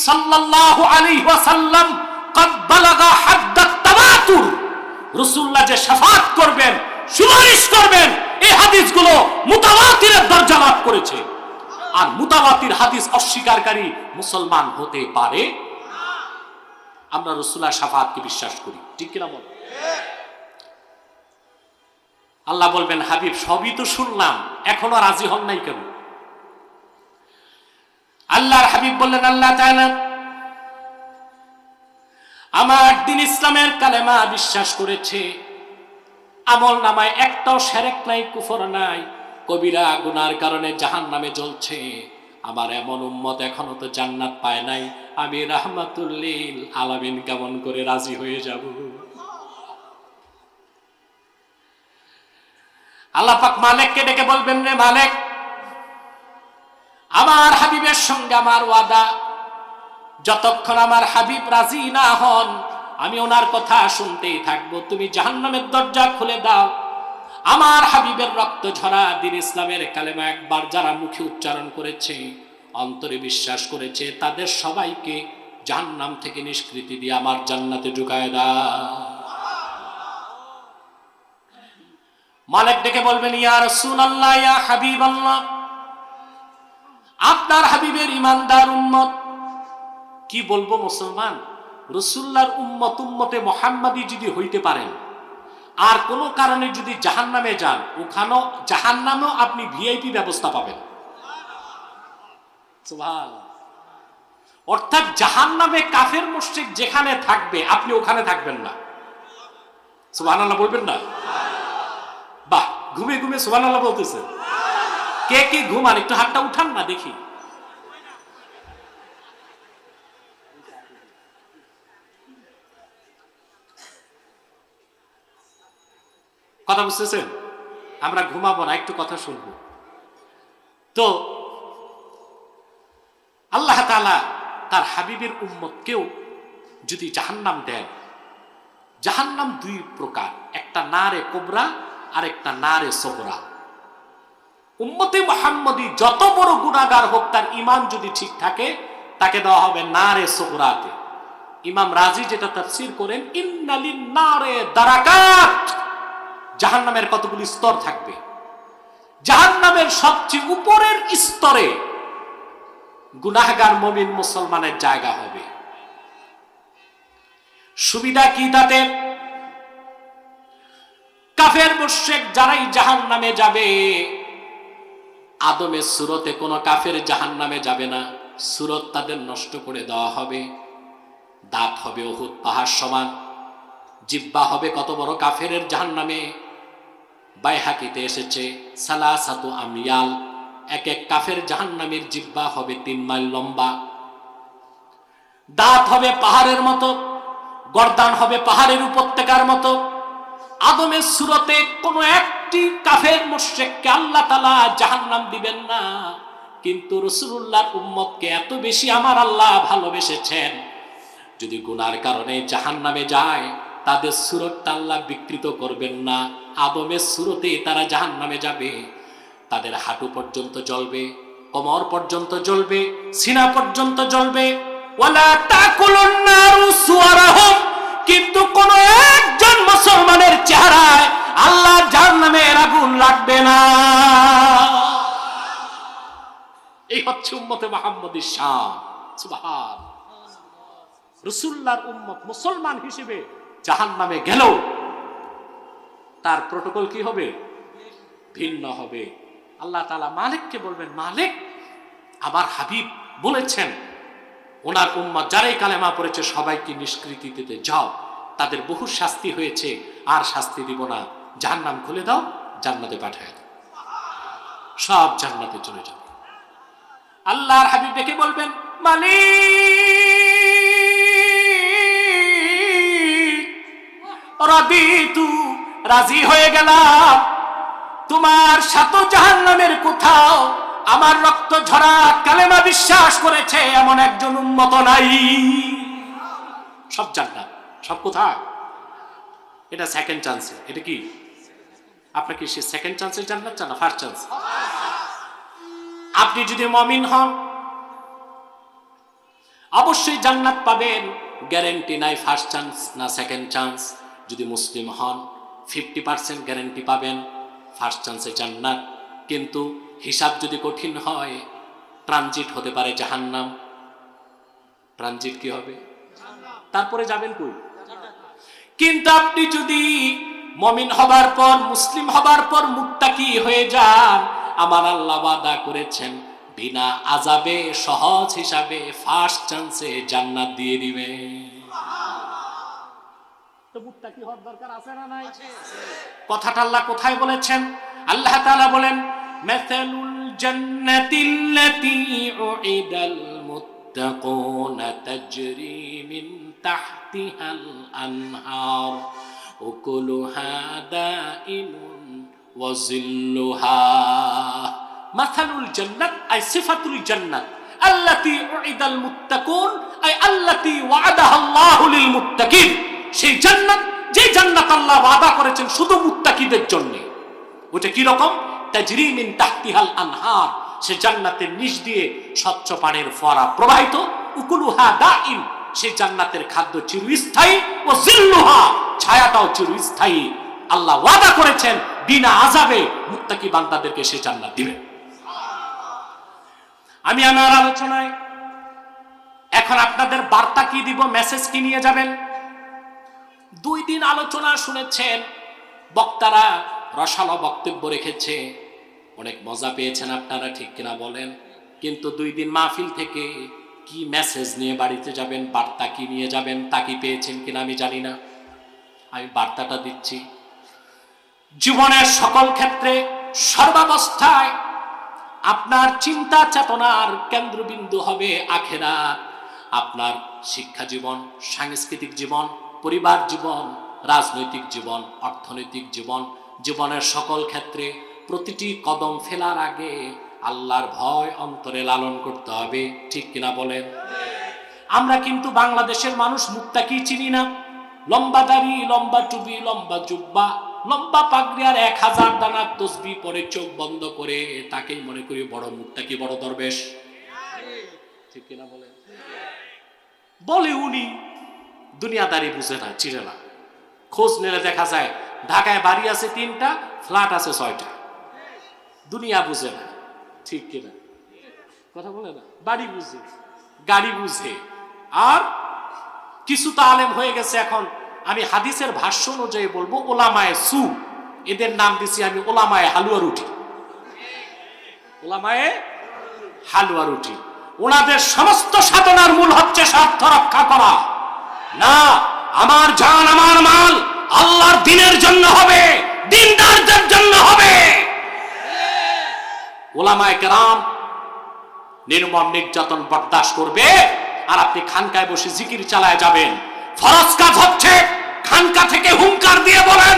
সাল্লাল্লাহু আলাইহি ওয়াসাল্লাম قد بلغ حد التواتر রাসূলুল্লাহ যে শাফাআত করবেন, সুপারিশ করবেন, এই হাদিসগুলো মুতাওয়াতিরের দরজা লাভ করেছে। আর মুতাওয়াতির হাদিস অস্বীকারী মুসলমান হতে পারে না। আমরা রাসূলুল্লাহর শাফাআতকে বিশ্বাস করি, ঠিক কিনা বল? আল্লাহ বলবেন, হাবিব সবই তো শুনলাম, এখনো রাজি হন নাই কেন? আল্লাহর হাবিব বললেন, আল্লাহ তাআলা আমার দিন ইসলামের কালেমা বিশ্বাস করেছে, আমল নামায় একটাও শিরক নাই, কুফর নাই, কবিরা গুনার কারণে জাহান্নামে জ্বলছে। আমার এমন উম্মত এখনো তো জান্নাত পায় নাই, আমি রাহমাতুল লিল আলামিন কেমন করে রাজি হয়ে যাব? আল্লাহ পাক মালিককে ডেকে বলবেন, রে মালিক, আমার হাবিবের সঙ্গে আমার ওয়াদা, যতক্ষণ আমার হাবিব রাজি না হন আমি ওনার কথা শুনতেই থাকবো। তুমি জাহান্নামের দরজা খুলে দাও। আমার হাবিবের রক্ত ঝরা দিন ইসলামের কালেমা একবার যারা মুখে উচ্চারণ করেছে, অন্তরে বিশ্বাস করেছে, তাদের সবাইকে জাহান্নাম থেকে নিষ্কৃতি দিয়ে আমার জান্নাতে ঢুকায় দাও। মালিক ডেকে বলবেন, ইয়া রাসূলুল্লাহ, ইয়া হাবিবাল্লাহ, আপনার হাবিবের ইমানদার উম্মত। কি বলবো মুসলমান, রাসূলুল্লাহর উম্মত উম্মতে মুহাম্মাদি যদি হইতে পারেন, আর কোনো কারণে যদি জাহান্নামে যান, ওখানেও জাহান্নামেও আপনি ভিআইপি ব্যবস্থা পাবেন। সুবহানাল্লাহ। অর্থাৎ জাহান্নামে কাফের মুশরিক যেখানে থাকবে আপনি ওখানে থাকবেন না। সুবহানাল্লাহ বলবেন না? বাহ, ঘুমে ঘুমে সুবহানাল্লাহ বলতেছে। কে কে ঘুমান একটু হাতটা উঠান না দেখি। কথা বুঝতেছেন? আমরা ঘুমাবো না, একটু কথা শুনবো। তো আল্লাহ তাআলা তার হাবিবের উম্মতকেও যদি জাহান্নাম দেন, জাহান্নাম দুই প্রকার, একটা নারে কোবরা আর একটা নারে সগরা। উম্মতে মুহাম্মদী যত বড় গুনাহগার হোক, তার ঈমান যদি ঠিক থাকে তাকে দেওয়া হবে নারে সগরাতে। ইমাম রাজি যেটা তাফসীর করেন, ইন্নালিন নারে দারাকাত, জাহান্নামের কতগুলি স্তর থাকবে। জাহান্নামের সবচেয়ে উপরের স্তরে গুনাহগার মুমিন মুসলমানের জায়গা হবে। সুবিধা কি তাতে? কাফের মুশরিক যারাই জাহান্নামে যাবে, আদমের সুরতে কোনো কাফের জাহান্নামে যাবে না, সুরত তাদের নষ্ট করে দেওয়া হবে। দাঁত হবে উহুদ পাহাড় সমান, জিহ্বা হবে কত বড় কাফেরের জাহান্নামে। বাইহাকিতে এসেছে সালাসাতু আময়াল, এক এক কাফের জাহান্নামের জিহ্বা হবে 3 মাইল লম্বা। দাঁত হবে পাহাড়ের মতো, গর্দান হবে পাহাড়ের উপত্যকার মতো। আদমের সুরতে কোনো একটি কাফের মুশরিককে আল্লাহ তাআলা জাহান্নাম দিবেন না, কিন্তু রাসূলুল্লাহর উম্মতকে এত বেশি আমার আল্লাহ ভালোবেসেছেন, যদি গুনার কারণে জাহান্নামে যায় তাদের সুরতটা আল্লাহ বিকৃত করবেন না। আদমের সুরতে তারা জাহান্নামে যাবে, তাদের হাঁটু পর্যন্ত জ্বলবে, কোমর পর্যন্ত জ্বলবে, সিনা পর্যন্ত জ্বলবে। ওয়ালা তাকুলুন নারু সুওয়ারাহুম, কিন্তু কোন একজন মুসলমানের চেহারায় আল্লাহ জাহান্নামের আগুন লাগবে না। এই হচ্ছে উম্মতে মুহাম্মদীর শান। সুবহান। রাসূলুল্লাহর উম্মত মুসলমান হিসেবে জাহান্নামে গেলেও তার প্রটোকল কি হবে? ভিন্ন হবে। আল্লাহ তাআলা মালিককে বলবেন, মালিক, আমার হাবিব বলেছেন ওনার উম্মত যারাই কালেমা পড়েছে সবাইকে নিষ্কৃতি দিতে যাও, তাদের বহু শাস্তি হয়েছে, আর শাস্তি দিব না, জাহান্নাম খুলে দাও, জান্নাতে পাঠায় দাও, সব জান্নাতে চলে যাবে। আল্লাহর হাবিব ডেকে বলবেন, মালিক, রাদিতু, রাজি হয়ে গেলাম, তোমার সাথে জাহান্নামের কোথাও আমার রক্ত ঝরা কালেমা বিশ্বাস করেছে এমন একজন উম্মত নাই। সব জান্নাত, সব কোথায়? এটা সেকেন্ড চান্স। এটা কি? আপনাকে সে সেকেন্ড চান্সের জান্নাত চান না ফার্স্ট চান্স? আপনি যদি মুমিন হন অবশ্যই জান্নাত পাবেন, গ্যারান্টি নাই ফার্স্ট চান্স না সেকেন্ড চান্স। যদি মুসলিম হন 50% গ্যারান্টি পাবেন ফার্স্ট চান্সে জান্নাত, কিন্তু হিসাব যদি কঠিন হয় ট্রানজিট হতে পারে জাহান্নাম। ট্রানজিট কি হবে? তারপরে যাবেন কই? কিন্তু আপনি যদি মুমিন হবার পর, মুসলিম হবার পর মুত্তাকি হয়ে যান, আমার আল্লাহ ওয়াদা করেছেন বিনা আযাবে সহজ হিসাবে ফার্স্ট চান্সে জান্নাত দিয়ে দিবে। তো মুত্তাকি হওয়ার দরকার আছে না নাই? কথাটা আল্লাহ কোথায় বলেছেন? আল্লাহ তাআলা বলেন মাসালুল জান্নাতিল্লাতী উইদাল মুত্তাকুনা তাজরি মিন তাহতিহাল আনহার উকুলুহা দাইমুন ওয়া জিল্লুহা। মাসালুল জান্নাত আই সিফাতুল জান্নাত আল্লাতী উইদাল মুত্তাকুন আই আল্লাতী ওয়া'আদাহাল্লাহু লিল মুত্তাকিন। সেই জান্নাত, যে জান্নাত আল্লাহ ওয়াদা করেছেন শুধু মুত্তাকিদের জন্য। ওটা কি রকম? তাজরি মিন তাহতিহাল আনহার, সে জান্নাতের নিচ দিয়ে স্বচ্ছ পানির ফোয়ারা প্রবাহিত। উকুলুহা দাইম, সেই জান্নাতের খাদ্য চিরস্থায়ী। ও জিল্লুহা, ছায়াটাও চিরস্থায়ী। আল্লাহ ওয়াদা করেছেন বিনা আযাবে মুত্তাকি বান্দাদেরকে সে জান্নাত দিবেন। আমি আমার আলোচনায় এখন আপনাদের বার্তা কি দিব, মেসেজ কি নিয়ে যাবেন? 2 দিন আলোচনা শুনেছেন, বক্তারা রসালো বক্তব্য রেখেছে, অনেক মজা পেয়েছেন আপনারা, ঠিক কিনা বলেন? কিন্তু 2 দিন মাহফিল থেকে কি মেসেজ নিয়ে বাড়িতে যাবেন, বার্তা কি নিয়ে যাবেন, তা কি পেয়েছেন কিনা আমি জানি না। আমি বার্তাটা দিচ্ছি, জীবনের সকল ক্ষেত্রে সর্বাবস্থায় আপনার চিন্তা চেতনার কেন্দ্রবিন্দু হবে আখিরাত। আপনার শিক্ষা জীবন, সাংস্কৃতিক জীবন, পরিবার জীবন, রাজনৈতিক জীবন, অর্থনৈতিক জীবন, জীবনের সকল ক্ষেত্রে প্রতিটি কদম ফেলার আগে আল্লাহর ভয় অন্তরে লালন করতে হবে, ঠিক কিনা বলেন? আমরা কিন্তু বাংলাদেশের মানুষ মুত্তাকি চিনি না। লম্বা দাড়ি, লম্বা টুপি, লম্বা জুব্বা, লম্বা পাগড়ি আর 1000 দানার তসবিহ পরে চোখ বন্ধ করে তাকেই মনে করি বড় মুত্তাকি, বড় দরবেশ, ঠিক কিনা বলেন? বলে উনি দুনিয়াদারি বুঝে না, চিনে না। খোঁজ নিলে দেখা যায় ঢাকায় বাড়ি আছে 3টা, ফ্ল্যাট আছে 6টা। দুনিয়া বুঝে না, ঠিক কিনা? কথা বলে না, বাড়ি বুঝে, গাড়ি বুঝে। আর কিছু তো আলেম হয়ে গেছে এখন, আমি হাদিসের ভাষ্য অনুযায়ী বলবো ওলামায়ে সু, এদের নাম দিছি আমি ওলামায়ে হালুয়া রুটি। ওলামায়ে হালুয়া রুটি, ওনাদের সমস্ত সাধনার মূল হচ্ছে স্বার্থ রক্ষা করা। না, আমার জান আমার মাল আল্লাহর দ্বীনের জন্য হবে, দ্বীনদারদের জন্য হবে। ওলামায়ে কেরাম নির্মম নির্যাতন বরদাস্ত করবে, আর আপনি খানকায় বসে জিকির চালায় যাবেন। ফরজ কাজ হচ্ছে খানকা থেকে হুঙ্কার দিয়ে বলেন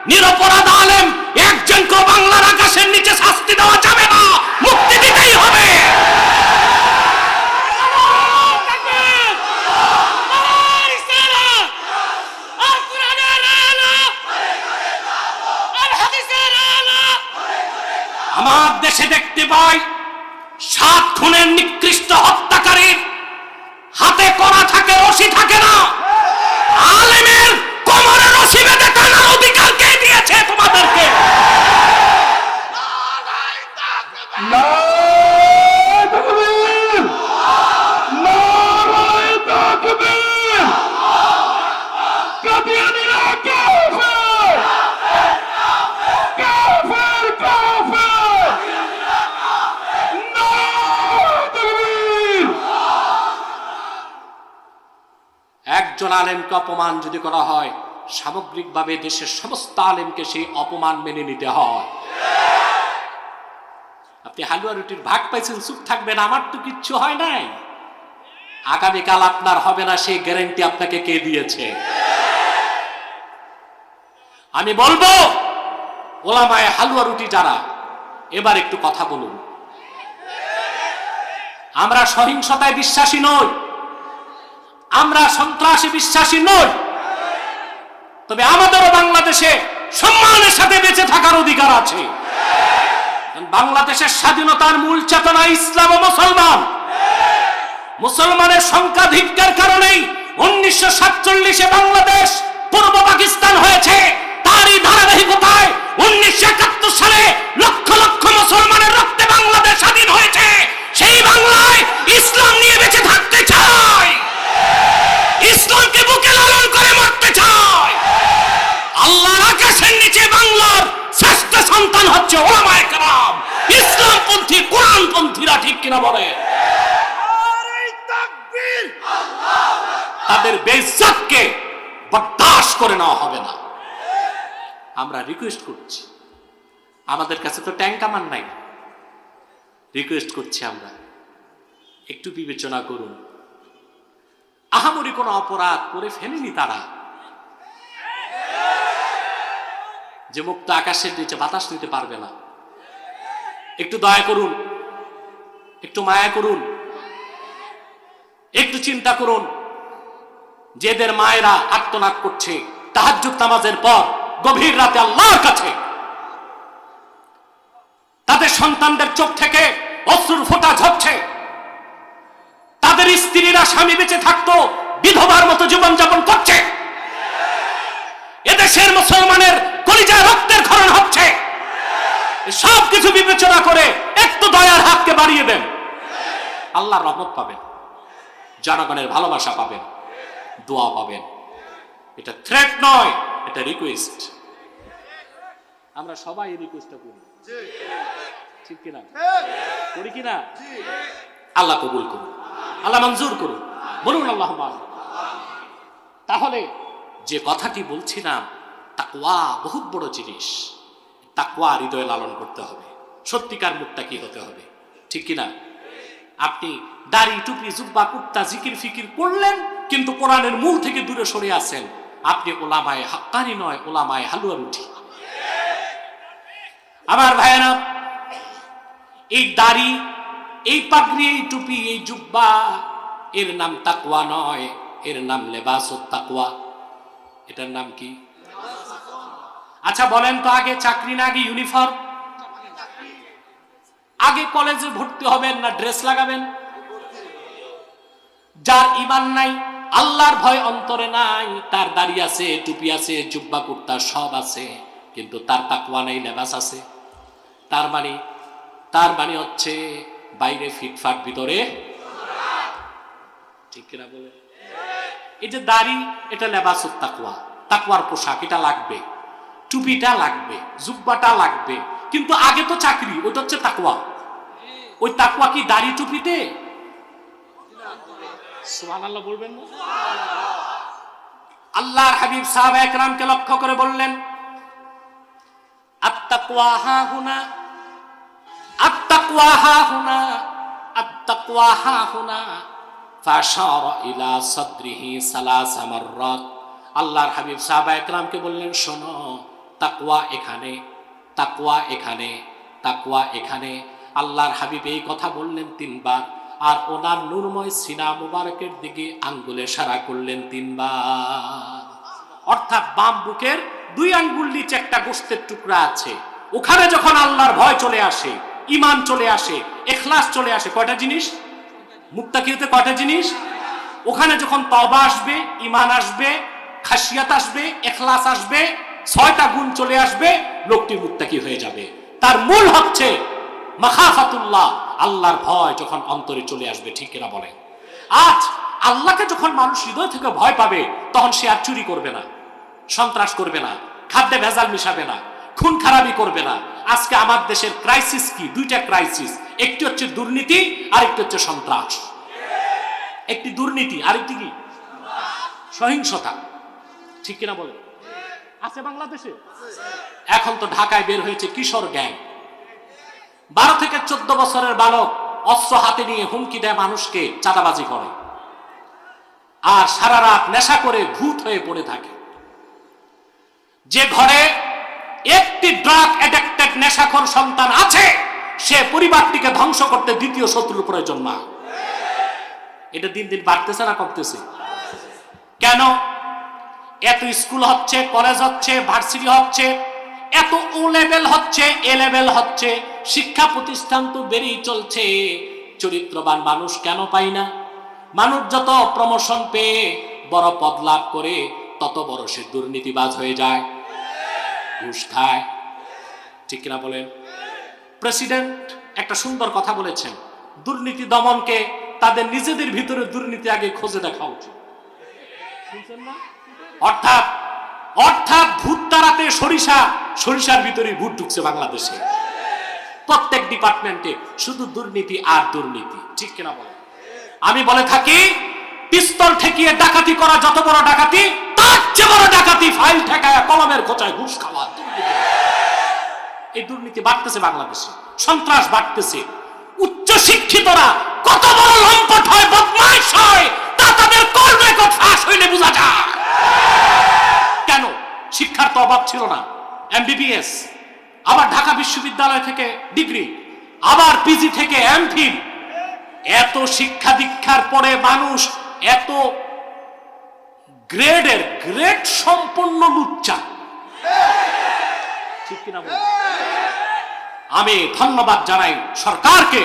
নিরপরাধ আলেম একজনকে বাংলার আকাশের নিচে শাস্তি দেওয়া যাবে না, মুক্তি দিতেই হবে। আমার দেশে দেখতে পাই 7 খুনের নিকৃষ্ট হত্যাকারীর হাতে করা থাকে, রশি থাকে না। আলেমের কোমরে রশি বেঁধে টানার অধিকার কে দিয়েছে তোমাদেরকে? একজন আলেমকে অপমান যদি করা হয়, সামগ্রিকভাবে দেশের সমস্ত আলেমকে সেই অপমান মেনে নিতে হয়। আপনি হালুয়া রুটির ভাগ পাইছেন, চুপ থাকবেন, আমার তো কিচ্ছু হয় নাই। আগামীকাল আপনার হবে না, সেই গ্যারান্টি আপনাকে কে দিয়েছে? আমি বলবো ওলামায়ে হালুয়া রুটি যারা, এবার একটু কথা বলুন। আমরা সহিংসতায় বিশ্বাসী নই, আমরা সন্ত্রাসে বিশ্বাসী নই, তবে আমাদেরও বাংলাদেশে সম্মানের সাথে বেঁচে থাকার অধিকার আছে। বাংলাদেশের স্বাধীনতার মূল চেতনা ইসলাম ও মুসলমান। মুসলমানের সংখ্যাধিক্যের কারণেই 1947 বাংলাদেশ পূর্ব পাকিস্তান হয়েছে। তারই ধারাবাহিকতায় 1971 সালে লক্ষ লক্ষ মুসলমানের রক্তে বাংলাদেশ স্বাধীন হয়েছে। সেই বাংলায় ইসলাম নিয়ে বেঁচে থাকতে চায়, ইসলামকে বুকে লালন করে মরতে চায়। আল্লাহর আকাশের নিচে বাংলার শ্রেষ্ঠ সন্তান হচ্ছে ওলামায়ে কেরাম, ইসলামপন্থী কোরআনপন্থীরা, ঠিক কিনা বলে? তাদের বেইজ্জতকে বরদাস্ত করে নেওয়া হবে না। আমরা রিকোয়েস্ট করছি, আমাদের কাছে তো ট্যাঙ্ক কামান নাই, রিকোয়েস্ট করছি আমরা, একটু বিবেচনা করুন। আহামরি কোনো অপরাধ করে ফেলেনি তারা, যে মুক্ত আকাশের নিচে বাতাস নিতে পারবে না। একটু দয়া করুন, একটু মায়া করুন, একটু চিন্তা করুন। যেদের মায়েরা আর্তনাদ করছে তাহাজ্জুদ নামাজের পর গভীর রাতে আল্লাহর কাছে, তাদের সন্তানদের চোখ থেকে অশ্রুর ফোঁটা ঝরছে, তাদের স্ত্রীরা স্বামী বেঁচে থাকতো বিধবার মতো জীবনযাপন করছে, এদেশের মুসলমানের কলিজায় রক্তের ক্ষরণ হচ্ছে। সবকিছু বিবেচনা করে একটু দয়ার হাতকে বাড়িয়ে দেন, আল্লাহর রহমত পাবেন, জনগণের ভালোবাসা পাবেন, দোয়া পাবেন। এটা থ্রেট নয়, এটা রিকোয়েস্ট। আমরা সবাই এই রিকোয়েস্টটা করি, ঠিক কিনা? করি কিনা? আল্লাহ কবুল করুন, আল্লাহ মঞ্জুর করুন, বলুন আল্লাহুম্মা আমিন। তাহলে যে কথাটি বলছিলাম, তাকওয়া বহুত বড় জিনিস। তাকওয়া হৃদয়ে লালন করতে হবে, সত্যিকার মুত্তাকি হতে হবে, ঠিক কিনা? আপনি দাড়ি টুপি জুব্বা কুর্তা জিকির ফিকির করলেন, কিন্তু কোরআনের মূল থেকে দূরে সরে আছেন, আপনি ওলামায়ে হাক্কানি নয়, ওলামায়ে হালুয়া রুটি। আমার ভাইয়েরা, এই দাড়ি, এই পাগড়ি, এই টুপি, এই জুব্বা, এর নাম তাকওয়া নয়, এর নাম লেবাসুত তাকওয়া। এটার নাম কি? আচ্ছা বলেন তো, আগে চাকরি না আগে ইউনিফর্ম? আগে কলেজে ভর্তি হবেন না ড্রেস লাগাবেন? যার ঈমান নাই, আল্লাহর ভয় অন্তরে নাই, তার দাড়ি আছে, টুপি আছে, জুব্বা কুর্তা সব আছে, কিন্তু তার তাকওয়া নাই, লেবাস আছে। তার মানে হচ্ছে বাইরে ফিটফাট, ভিতরে, ঠিক কিনা বলে? এই যে দাড়ি, এটা লেবাসুত তাকওয়া, তাকওয়ার পোশাক, এটা লাগবে, টুপিটা লাগবে, জুব্বাটা লাগবে, কিন্তু আগে তো চাকরি, ওটা হচ্ছে তাকওয়া। ওই তাকওয়া কি দাড়ি টুপিতে? সুবহানাল্লাহ বলবেন না? আল্লাহর হাবিব সাহাবায়ে কেরামকে লক্ষ্য করে বললেন, আত-তাকওয়া হাহুনা, আত-তাকওয়া হাহুনা, আত-তাকওয়া হাহুনা, ফাশারা ইলা সাদরিহি সালাসা মাররাত। আল্লাহর হাবিব সাহাবায়ে কেরামকে বললেন, শোনো, তাকওয়া এখানে, তাকওয়া এখানে, তাকওয়া এখানে। আল্লাহর হাবিব এই কথা বললেন 3 বার, আর ওনার নূরময় সিনা মুবারকের দিকে আঙ্গুলে ইশারা করলেন 3 বার। অর্থাৎ বাম বুকের 2 আঙ্গুল নিচে একটা গোশতের টুকরা আছে, ওখানে যখন আল্লাহর ভয় চলে আসে, ঈমান চলে আসে, ইখলাস চলে আসে, কয়টা জিনিস? মুত্তাকিতে কয়টা জিনিস? ওখানে যখন তওবা আসবে, ঈমান আসবে, খাশিয়াত আসবে, ইখলাস আসবে, 6টা গুণ চলে আসবে, লোকটি মুত্তাকি হয়ে যাবে। তার মূল হচ্ছে মাখাফাতুল্লাহ, আল্লাহর ভয় যখন অন্তরে চলে আসবে, ঠিক কিনা বলে? আজ আল্লাহকে যখন মানুষ হৃদয় থেকে ভয় পাবে, তখন সে আর চুরি করবে না, সন্ত্রাস করবে না, খাদ্যে ভেজাল মিশাবে না, খুন খারাপি করবে না। আজকে আমার দেশের ক্রাইসিস কি? 2টা ক্রাইসিস, একটি হচ্ছে দুর্নীতি, আরেকটি হচ্ছে সন্ত্রাস। একটি দুর্নীতি, আরেকটি কি? সহিংসতা, ঠিক কিনা বলে? আছে বাংলাদেশে। এখন তো ঢাকায় বের হয়েছে কিশোর গ্যাং, 12 থেকে 14 বছরের বালক অস্ত্র হাতে নিয়ে হুমকি দেয় মানুষকে, চাঁদাবাজি করে, আর সারা রাত নেশা করে ভূত হয়ে পড়ে থাকে। যে ঘরে একটি ড্রাগ অ্যাডিক্টেড নেশাখোর সন্তান আছে, সে পরিবারটিকে ধ্বংস করতে দ্বিতীয় শত্রুর প্রয়োজন না। এটা দিন দিন বাড়তেছে না কমতেছে? কেন? এত স্কুল হচ্ছে, কলেজ হচ্ছে, ভার্সিটি হচ্ছে, এত ও লেভেল হচ্ছে, এ লেভেল হচ্ছে, শিক্ষা প্রতিষ্ঠান তো বেড়েই চলছে, চরিত্রবান মানুষ কেন পাই না? মানুষ যত প্রমোশন পেয়ে বড় পদ লাভ করে তত বড় সে দুর্নীতিবাজ হয়ে যায়, ঘুষ খায়। ঠিক কিনা বলেন? প্রেসিডেন্ট একটা সুন্দর কথা বলেছেন, দুর্নীতি দমনকে তাদের নিজেদের ভিতরে দুর্নীতি আগে খোঁজে দেখা উচিত। অর্থাৎ অর্থাৎ ভূত তাড়াতে সরিষার ভিতরে ভূত ঢুকছে বাংলাদেশে। প্রত্যেক ডিপার্টমেন্টে শুধু দুর্নীতি আর দুর্নীতি। ঠিক কিনা বলেন? আমি বলে থাকি, পিস্তল ঠেকিয়ে ডাকাতি করা যত বড় ডাকাতি, তার চেয়ে বড় ডাকাতি ফাইল ঠেকায়া কলমের খোঁচায় ঘুষ খাওয়া। এই দুর্নীতি বাড়তেছে বাংলাদেশে, সন্ত্রাস বাড়তেছে। উচ্চ শিক্ষিতরা কত বড় লম্পট হয়, বদমাইশ হয়, তা তাদের কর্মে ফাঁস হইলে বোঝা যায়। কেন? শিক্ষার তো অভাব ছিল না। এমবিবিএস, আবার ঢাকা বিশ্ববিদ্যালয় থেকে ডিগ্রি, আবার পিজি থেকে এমফিল, এত শিক্ষা দীক্ষার পরে মানুষ এত গ্রেড সম্পন্ন লুচ্চা। ঠিক কিনা বল? আমি ধন্যবাদ জানাই সরকারকে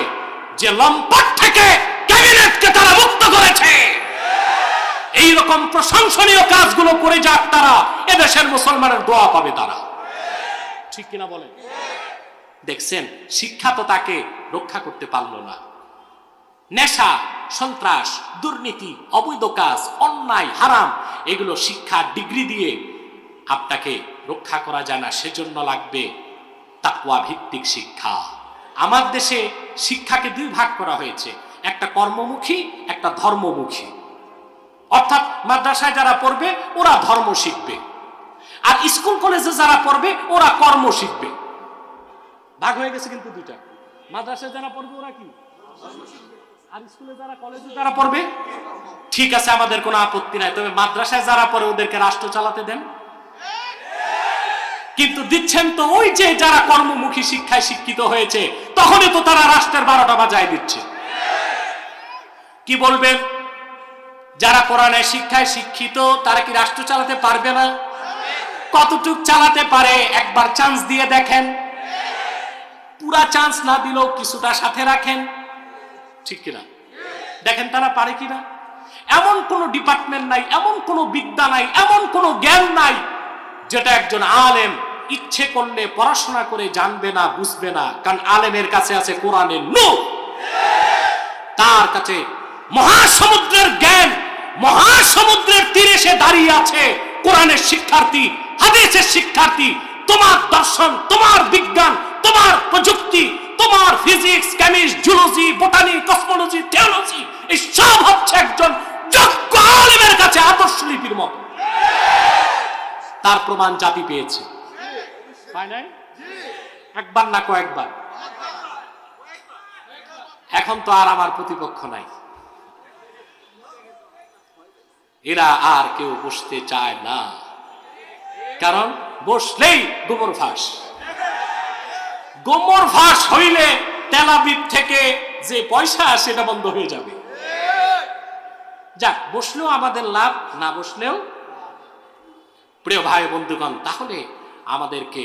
যে লম্পট থেকে ক্যাবিনেটকে তারা মুক্ত করেছে। এইরকম প্রশংসনীয় কাজগুলো করে যাক তারা, এদেশের মুসলমানের দোয়া পাবে তারা। ঠিক কিনা বলেন? দেখছেন, শিক্ষা তো তাকে রক্ষা করতে পারলো না। নেশা, সন্ত্রাস, দুর্নীতি, অবৈধ কাজ, অন্যায়, হারাম, এগুলো শিক্ষা ডিগ্রি দিয়ে আপনাকে রক্ষা করা যায় না। সেজন্য লাগবে তাকওয়া ভিত্তিক শিক্ষা। আমার দেশে শিক্ষাকে দুই ভাগ করা হয়েছে, একটা কর্মমুখী, একটা ধর্মমুখী। অর্থাৎ মাদ্রাসায় যারা পড়বে ওরা ধর্ম শিখবে, আর স্কুল কলেজে যারা পড়বে ওরা কর্ম শিখবে। ভাগ হয়ে গেছে কিন্তু দুইটা। মাদ্রাসায় যারা পড়বে ওরা কি, আর স্কুলে যারা, কলেজে যারা পড়বে, ঠিক আছে, আমাদের কোনো আপত্তি নাই। তবে মাদ্রাসায় যারা পড়ে ওদেরকে রাষ্ট্র চালাতে দেন। কিন্তু দিচ্ছেন তো ওই যে যারা কর্মমুখী শিক্ষায় শিক্ষিত হয়েছে, তখনই তো তারা রাষ্ট্রের 12টা বাজায় দিচ্ছে। কি বলবেন? যারা কোরআনের শিক্ষায় শিক্ষিত তারা কি রাষ্ট্র চালাতে পারবে না? কতটুক চালাতে পারে একবার চান্স দিয়ে দেখেন। পুরা চান্স না দিলেও কিছুটা সাথে রাখেন। ঠিক কিনা? দেখেন তারা পারে কিনা। এমন কোন ডিপার্টমেন্ট নাই, এমন কোন বিদ্যা নাই, এমন কোন জ্ঞান নাই যেটা একজন আলেম ইচ্ছে করলে পড়াশোনা করে জানবে না, বুঝবে না। কারণ আলেমের কাছে আছে কোরআনের নূর, তার কাছে মহাসমুদ্রের জ্ঞান, মহাসমুদ্রের তীরে সে দাঁড়িয়ে আছে কোরআনের শিক্ষার্থী, হাদিসের শিক্ষার্থী। তোমার দর্শন, তোমার বিজ্ঞান, তোমার প্রযুক্তি, তোমার physics, chemistry, zoology, botany, cosmology, theology, এই সব হচ্ছে একজন যোগ্য আলেমের কাছে আদর্শ লিপির মতো। তার প্রমাণ জাতি পেয়েছে, পায় নাই? একবার না কয়েকবার। এখন তো আর আমার প্রতিপক্ষ নাই, এরা আর কেউ বসতে চায় না, কারণ বসলেই গোবর ফাঁস। গোবর ফাঁস হইলে তেলাবিদ থেকে যে পয়সা সেটা বন্ধ হয়ে যাবে। যাক, বসলেও আমাদের লাভ, না বসলেও। প্রিয় ভাই বন্ধুগণ, তাহলে আমাদেরকে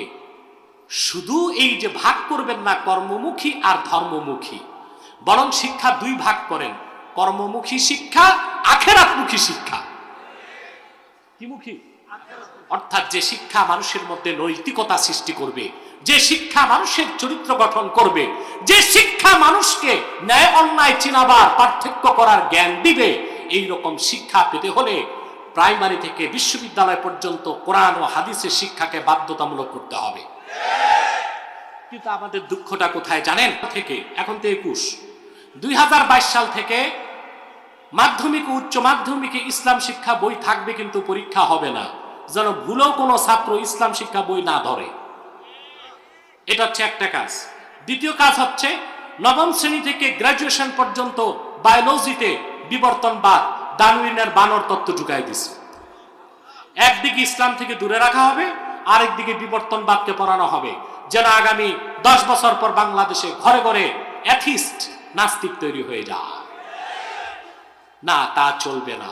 শুধু এই যে ভাগ করবেন না কর্মমুখী আর ধর্মমুখী, বরং শিক্ষা দুই ভাগ করেন, কর্মমুখী শিক্ষা, আখিরাতমুখী শিক্ষা। কি মুখী? অর্থাৎ যে শিক্ষা মানুষের মধ্যে নৈতিকতা সৃষ্টি করবে, যে শিক্ষা মানুষের চরিত্র গঠন করবে, যে শিক্ষা মানুষকে ন্যায় অন্যায় চিনাবার, পার্থক্য করার জ্ঞান দিবে। এই রকম শিক্ষা পেতে হলে প্রাইমারি থেকে বিশ্ববিদ্যালয় পর্যন্ত কোরআন ও হাদিসের শিক্ষাকে বাধ্যতামূলক করতে হবে। কিন্তু আমাদের দুঃখটা কোথায় জানেন? থেকে এখন তো 2022 সাল থেকে মাধ্যমিক ও উচ্চ মাধ্যমিকে ইসলাম শিক্ষা বই থাকবে, কিন্তু পরীক্ষা হবে না, যেন ভুলেও কোনো ছাত্র ইসলাম শিক্ষা বই না ধরে। এটা হচ্ছে একটা কাজ। দ্বিতীয় কাজ হচ্ছে নবম শ্রেণী থেকে গ্রাজুয়েশন পর্যন্ত বায়োলজিতে বিবর্তনবাদ, ডারউইনের বানর তত্ত্ব ঢুকাই দিছে। একদিকে ইসলাম থেকে দূরে রাখা হবে, আরেকদিকে বিবর্তনবাদকে পড়ানো হবে, যেন আগামী 10 বছর পর বাংলাদেশে ঘরে ঘরে অ্যাথিস্ট, নাস্তিক তৈরি হয়ে যায়। না, তা চলবে না।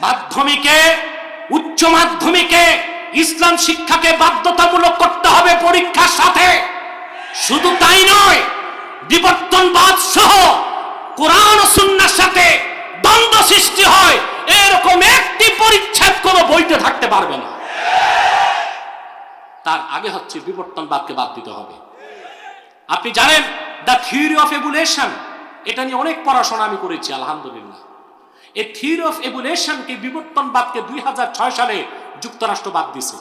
মাধ্যমিকে উচ্চ মাধ্যমিকে ইসলাম শিক্ষাকে বাধ্যতামূলক করতে হবে পরীক্ষার সাথে। শুধু তাই নয়, বিবর্তনবাদ সহ কোরআন ও সুন্নাহর সাথে দ্বন্দ্ব সৃষ্টি হয় এরকম একটি পরিচ্ছেদ কোনো বইতে থাকতে পারবে না। তার আগে হচ্ছে বিবর্তনবাদকে বাদ দিতে হবে। আপনি জানেন দ্য থিওরি অফ এভুলেশন, এটা নিয়ে অনেক পড়াশোনা আমি করেছি আলহামদুলিল্লাহ। এই থিওরি অফ এভুলেশনকে, বিবর্তনবাদকে 2006 সালে যুক্তরাষ্ট্র বাদ দিছে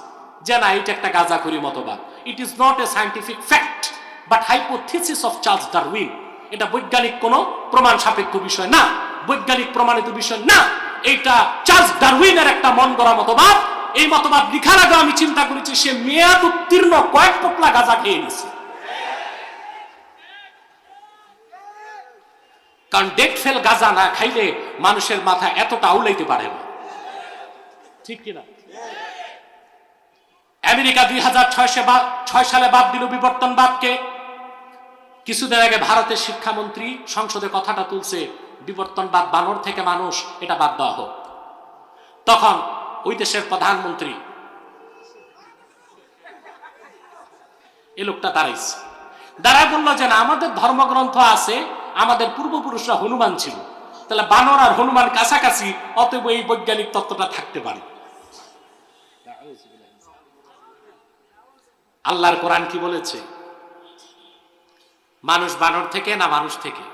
যে না, এটা একটা গাঁজাখুরি মতবাদ। It is not a scientific fact but hypothesis of Charles Darwin. এটা বৈজ্ঞানিক কোনো প্রমাণ সাপেক্ষ বিষয় না, বৈজ্ঞানিক প্রমাণিত বিষয় না, এটা চার্লস ডারউইনের একটা মন গড়া মতবাদ। এই মতবাদ লিখার আগে আমি চিন্তা করেছি সে মেয়াদ উত্তীর্ণ কয়েক পোটলা গাঁজা খেয়ে নিছে। কারণ ডেট ফেল গাঁজা না খাইলে মানুষের মাথা এতটা আউলাইতে পারে না, ঠিক কিনা? আমেরিকা 2006 সালে বাদ দিল বিবর্তনবাদকে। কিছুদিন আগে ভারতের শিক্ষামন্ত্রী সংসদে কথাটা তুলছে, বিবর্তনবাদ বানর থেকে মানুষ, এটা বাদ দেওয়া হোক। তখন ওই দেশের প্রধানমন্ত্রী এই লোকটা দাঁড়ায় বলল যে না, আমাদের ধর্মগ্রন্থ আছে, আমাদের পূর্বপুরুষরা হনুমান ছিল, তাহলে বানর আর হনুমান কাছাকাছি, অতএব এই বৈজ্ঞানিক তত্ত্বটা থাকতে পারে। আল্লাহর কোরআন কি বলেছে? মানুষ বানর থেকে না মানুষ থেকে?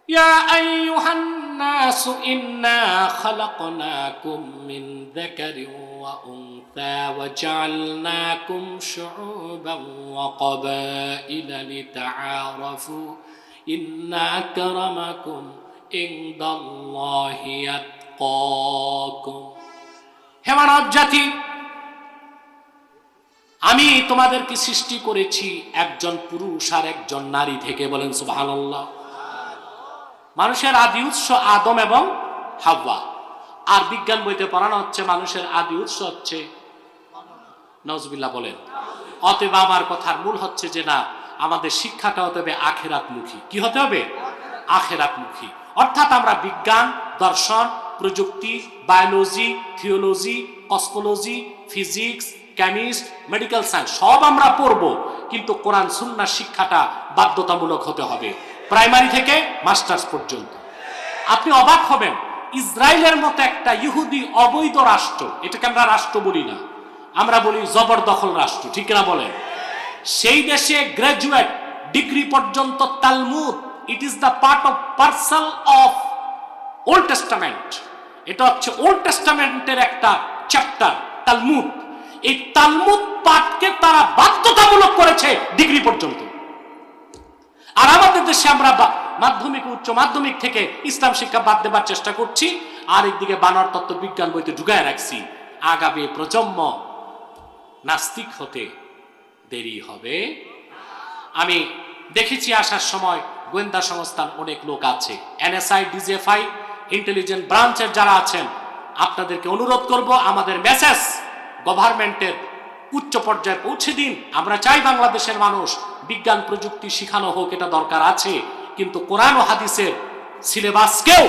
ইয়া আইয়ুহান নাসু ইন্না খালাকনাকুম মিন যাকারিন ওয়া উনসা ওয়া জাআলনাকুম শুউবান ওয়া ক্বাবাইলা লিতাআরাফু ইন্না আকরামাকুম ইনদাল্লাহি আতকাকুম। হে মানব জাতি, আমি তোমাদেরকে সৃষ্টি করেছি একজন পুরুষ আর একজন নারী থেকে। বলেন সুবহানাল্লাহ। মানুষের আদি উৎস আদম এবং হাওয়া। আর বিজ্ঞান বইতে পড়ানো হচ্ছে মানুষের আদি উৎস হচ্ছে নাউজুবিল্লাহ বলেন। অতএব আমার কথার মূল হচ্ছে যে না, আমাদের শিক্ষাটা হতে হবে আখিরাতমুখী। কি হতে হবে? আখিরাতমুখী। অর্থাৎ আমরা বিজ্ঞান, দর্শন, প্রযুক্তি, biology, theology, cosmology, physics, chemist, medical science সব আমরা পড়ব, কিন্তু কোরআন সুন্নাহ শিক্ষাটা বাধ্যতামূলক হতে হবে, প্রাইমারি থেকে মাস্টার্স পর্যন্ত। আপনি অবাক হবেন, ইসরায়েলের মতো একটা ইহুদি অবৈধ রাষ্ট্র, এটাকে আমরা রাষ্ট্র বলি না, আমরা বলি জবরদখল রাষ্ট্র, ঠিক না বলেন? সেই দেশে গ্রাজুয়েট ডিগ্রি পর্যন্ত Talmud, it is the part of parcel of old testament. এটা হচ্ছে ওল্ড টেস্টামেন্টের একটা চ্যাপ্টার তালমুদ। এই তালমুদ পাঠকে তারা বাধ্যতামূলক করেছে ডিগ্রি পর্যন্ত। আর আমাদের দেশে আমরা মাধ্যমিক, উচ্চ মাধ্যমিক থেকে ইসলাম শিক্ষা বাদ দেবার চেষ্টা করছি, আর একদিকে বানর তত্ত্ব বিজ্ঞান বইতে ঢুকায় রাখছি। আগামী প্রজন্ম নাস্তিক হতে দেরি হবে। আমি দেখেছি আসার সময় গোয়েন্দা সংস্থার অনেক লোক আছে, এনএসআই, ডিজিএফআই, ইন্টেলিজেন্ট ব্রাঞ্চের যারা আছেন, আপনাদেরকে অনুরোধ করব আমাদের মেসেজ গভর্নমেন্টের উচ্চ পর্যায়ে পৌঁছে দিন। আমরা চাই বাংলাদেশের মানুষ বিজ্ঞান প্রযুক্তি শিখানো হোক, এটা দরকার আছে, কিন্তু কোরআন ও হাদিসের সিলেবাসকেও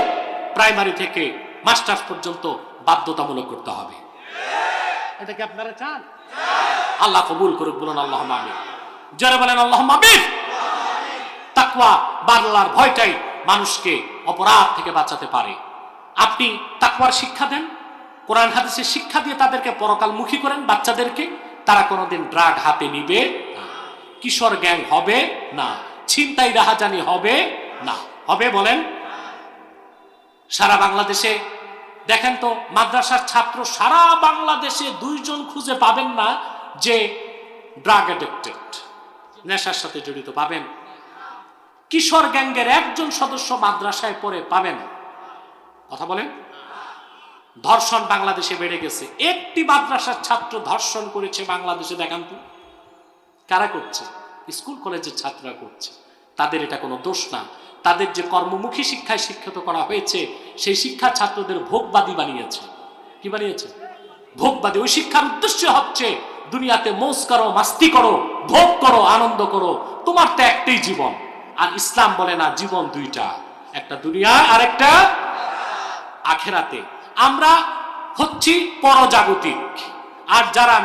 প্রাইমারি থেকে মাস্টার্স পর্যন্ত বাধ্যতামূলক করতে হবে। এটা কি আপনারা চান? আল্লাহ কবুল করুক, বলুন আল্লাহুম্মা আমিন। যারা বলেন আল্লাহুম্মা আমিন। তাকওয়া বা আল্লাহর ভয়টাই মানুষকে অপরাধ থেকে বাঁচাতে পারে। আপনি তাকওয়ার শিক্ষা দেন, কোরআন হাদিসের শিক্ষা দিয়ে তাদেরকে পরকালমুখী করেন বাচ্চাদেরকে, তারা কোনোদিন ড্রাগ হাতে নিবে না, কিশোর গ্যাং হবে না, ছিনতাই রাহাজানি হবে না। হবে বলেন? সারা বাংলাদেশে দেখেন তো, মাদ্রাসার ছাত্র সারা বাংলাদেশে 2 জন খুঁজে পাবেন না যে ড্রাগ অ্যাডিক্টেড, নেশার সাথে জড়িত পাবেন। কিশোর গ্যাংয়ের 1 জন সদস্য মাদ্রাসায় পড়ে পাবেন, কথা বলেন? ধর্ষণ বাংলাদেশে বেড়ে গেছে। একটি মাদ্রাসার ছাত্র ধর্ষণ করেছে বাংলাদেশে দেখান তো? কারা করছে? স্কুল কলেজের ছাত্ররা করছে। তাদের এটা কোনো দোষ না। তাদের যে কর্মমুখী শিক্ষায় শিক্ষিত করা হয়েছে, সেই শিক্ষা ছাত্রদের ভোগবাদী বানিয়েছে। কি বানিয়েছে? ভোগবাদী। ওই শিক্ষার উদ্দেশ্য হচ্ছে দুনিয়াতে মৌজ করো, মাস্তি করো, ভোগ করো, আনন্দ করো, তোমার তো একটাই জীবন। আর ইসলাম বলে না, জীবন 2টা, একটা দুনিয়া আর একটা আখেরাতে। আমরা হচ্ছে পরজাগতিক, আর যারা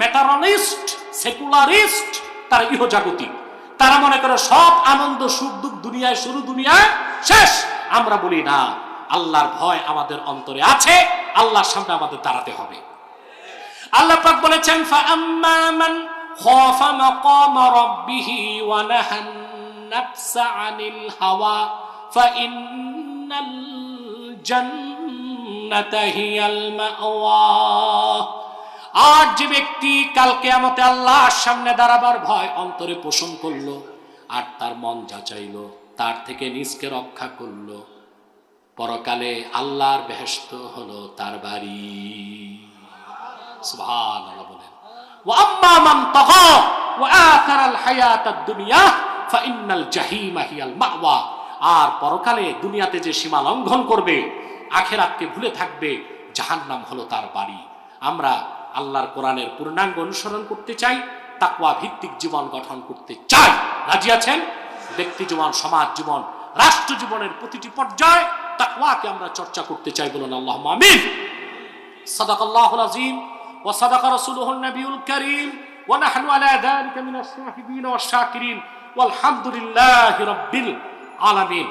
ম্যাটারিয়ালিস্ট সেকুলারিস্ট তারা ইহজাগতিক। তারা মনে করে সব আনন্দ সুখ দুঃখ দুনিয়ায় শুরু, দুনিয়ায় শেষ। আমরা বলি না, আল্লাহর ভয় আমাদের অন্তরে আছে, আল্লাহর সামনে আমাদের দাঁড়াতে হবে। আল্লাহ পাক বলেছেন ফাআম্মা মান খাফা মাকাম রাব্বিহি ওয়া নাহান নাফসা আনিল হাওয়া ফাইন্নাল জান্নাতা হিয়াল মাওয়া। আর যে ব্যক্তি কাল কিয়ামতে আল্লাহর সামনে দাঁড়াবার ভয় অন্তরে পোষণ করলো, আর তার মন যাচাইলো, তার থেকে নিজকে রক্ষা করলো, পরকালে আল্লাহর বেহেশত হলো তার বাড়ি। সুবহানাল্লাহ বলেন। ওয়া আম্মা মান তাগা ওয়া আথারাল হায়াতাদ দুনিয়া ফাইন্নাল জাহিমা হিয়াল মাওয়া। আর পরকালে দুনিয়াতে যে সীমা লঙ্ঘন করবে, আখিরাতকে ভুলে থাকবে, জাহান্নাম হলো তার বাড়ি। আমরা আল্লাহর কোরআনের পূর্ণাঙ্গ অনুসরণ করতে চাই, তাকওয়া ভিত্তিক জীবন গঠন করতে চাই। রাজি আছেন? ব্যক্তি জীবন, সমাজ জীবন, রাষ্ট্র জীবনের প্রতিটি পর্যায়ে তাকওয়াকে আমরা চর্চা করতে চাই। বলুন আল্লাহুম্মা আমিন। সাদাকাল্লাহুল আযীম ওয়া সাদাকা রাসূলুহুন নবিয়ুল কারীম ওয়া নাহনু আলা যালিকা মিনাশ শাহিদিন ওয়াশ শাকিরিন ওয়াল হামদুলিল্লাহি রাব্বিল আলামিন।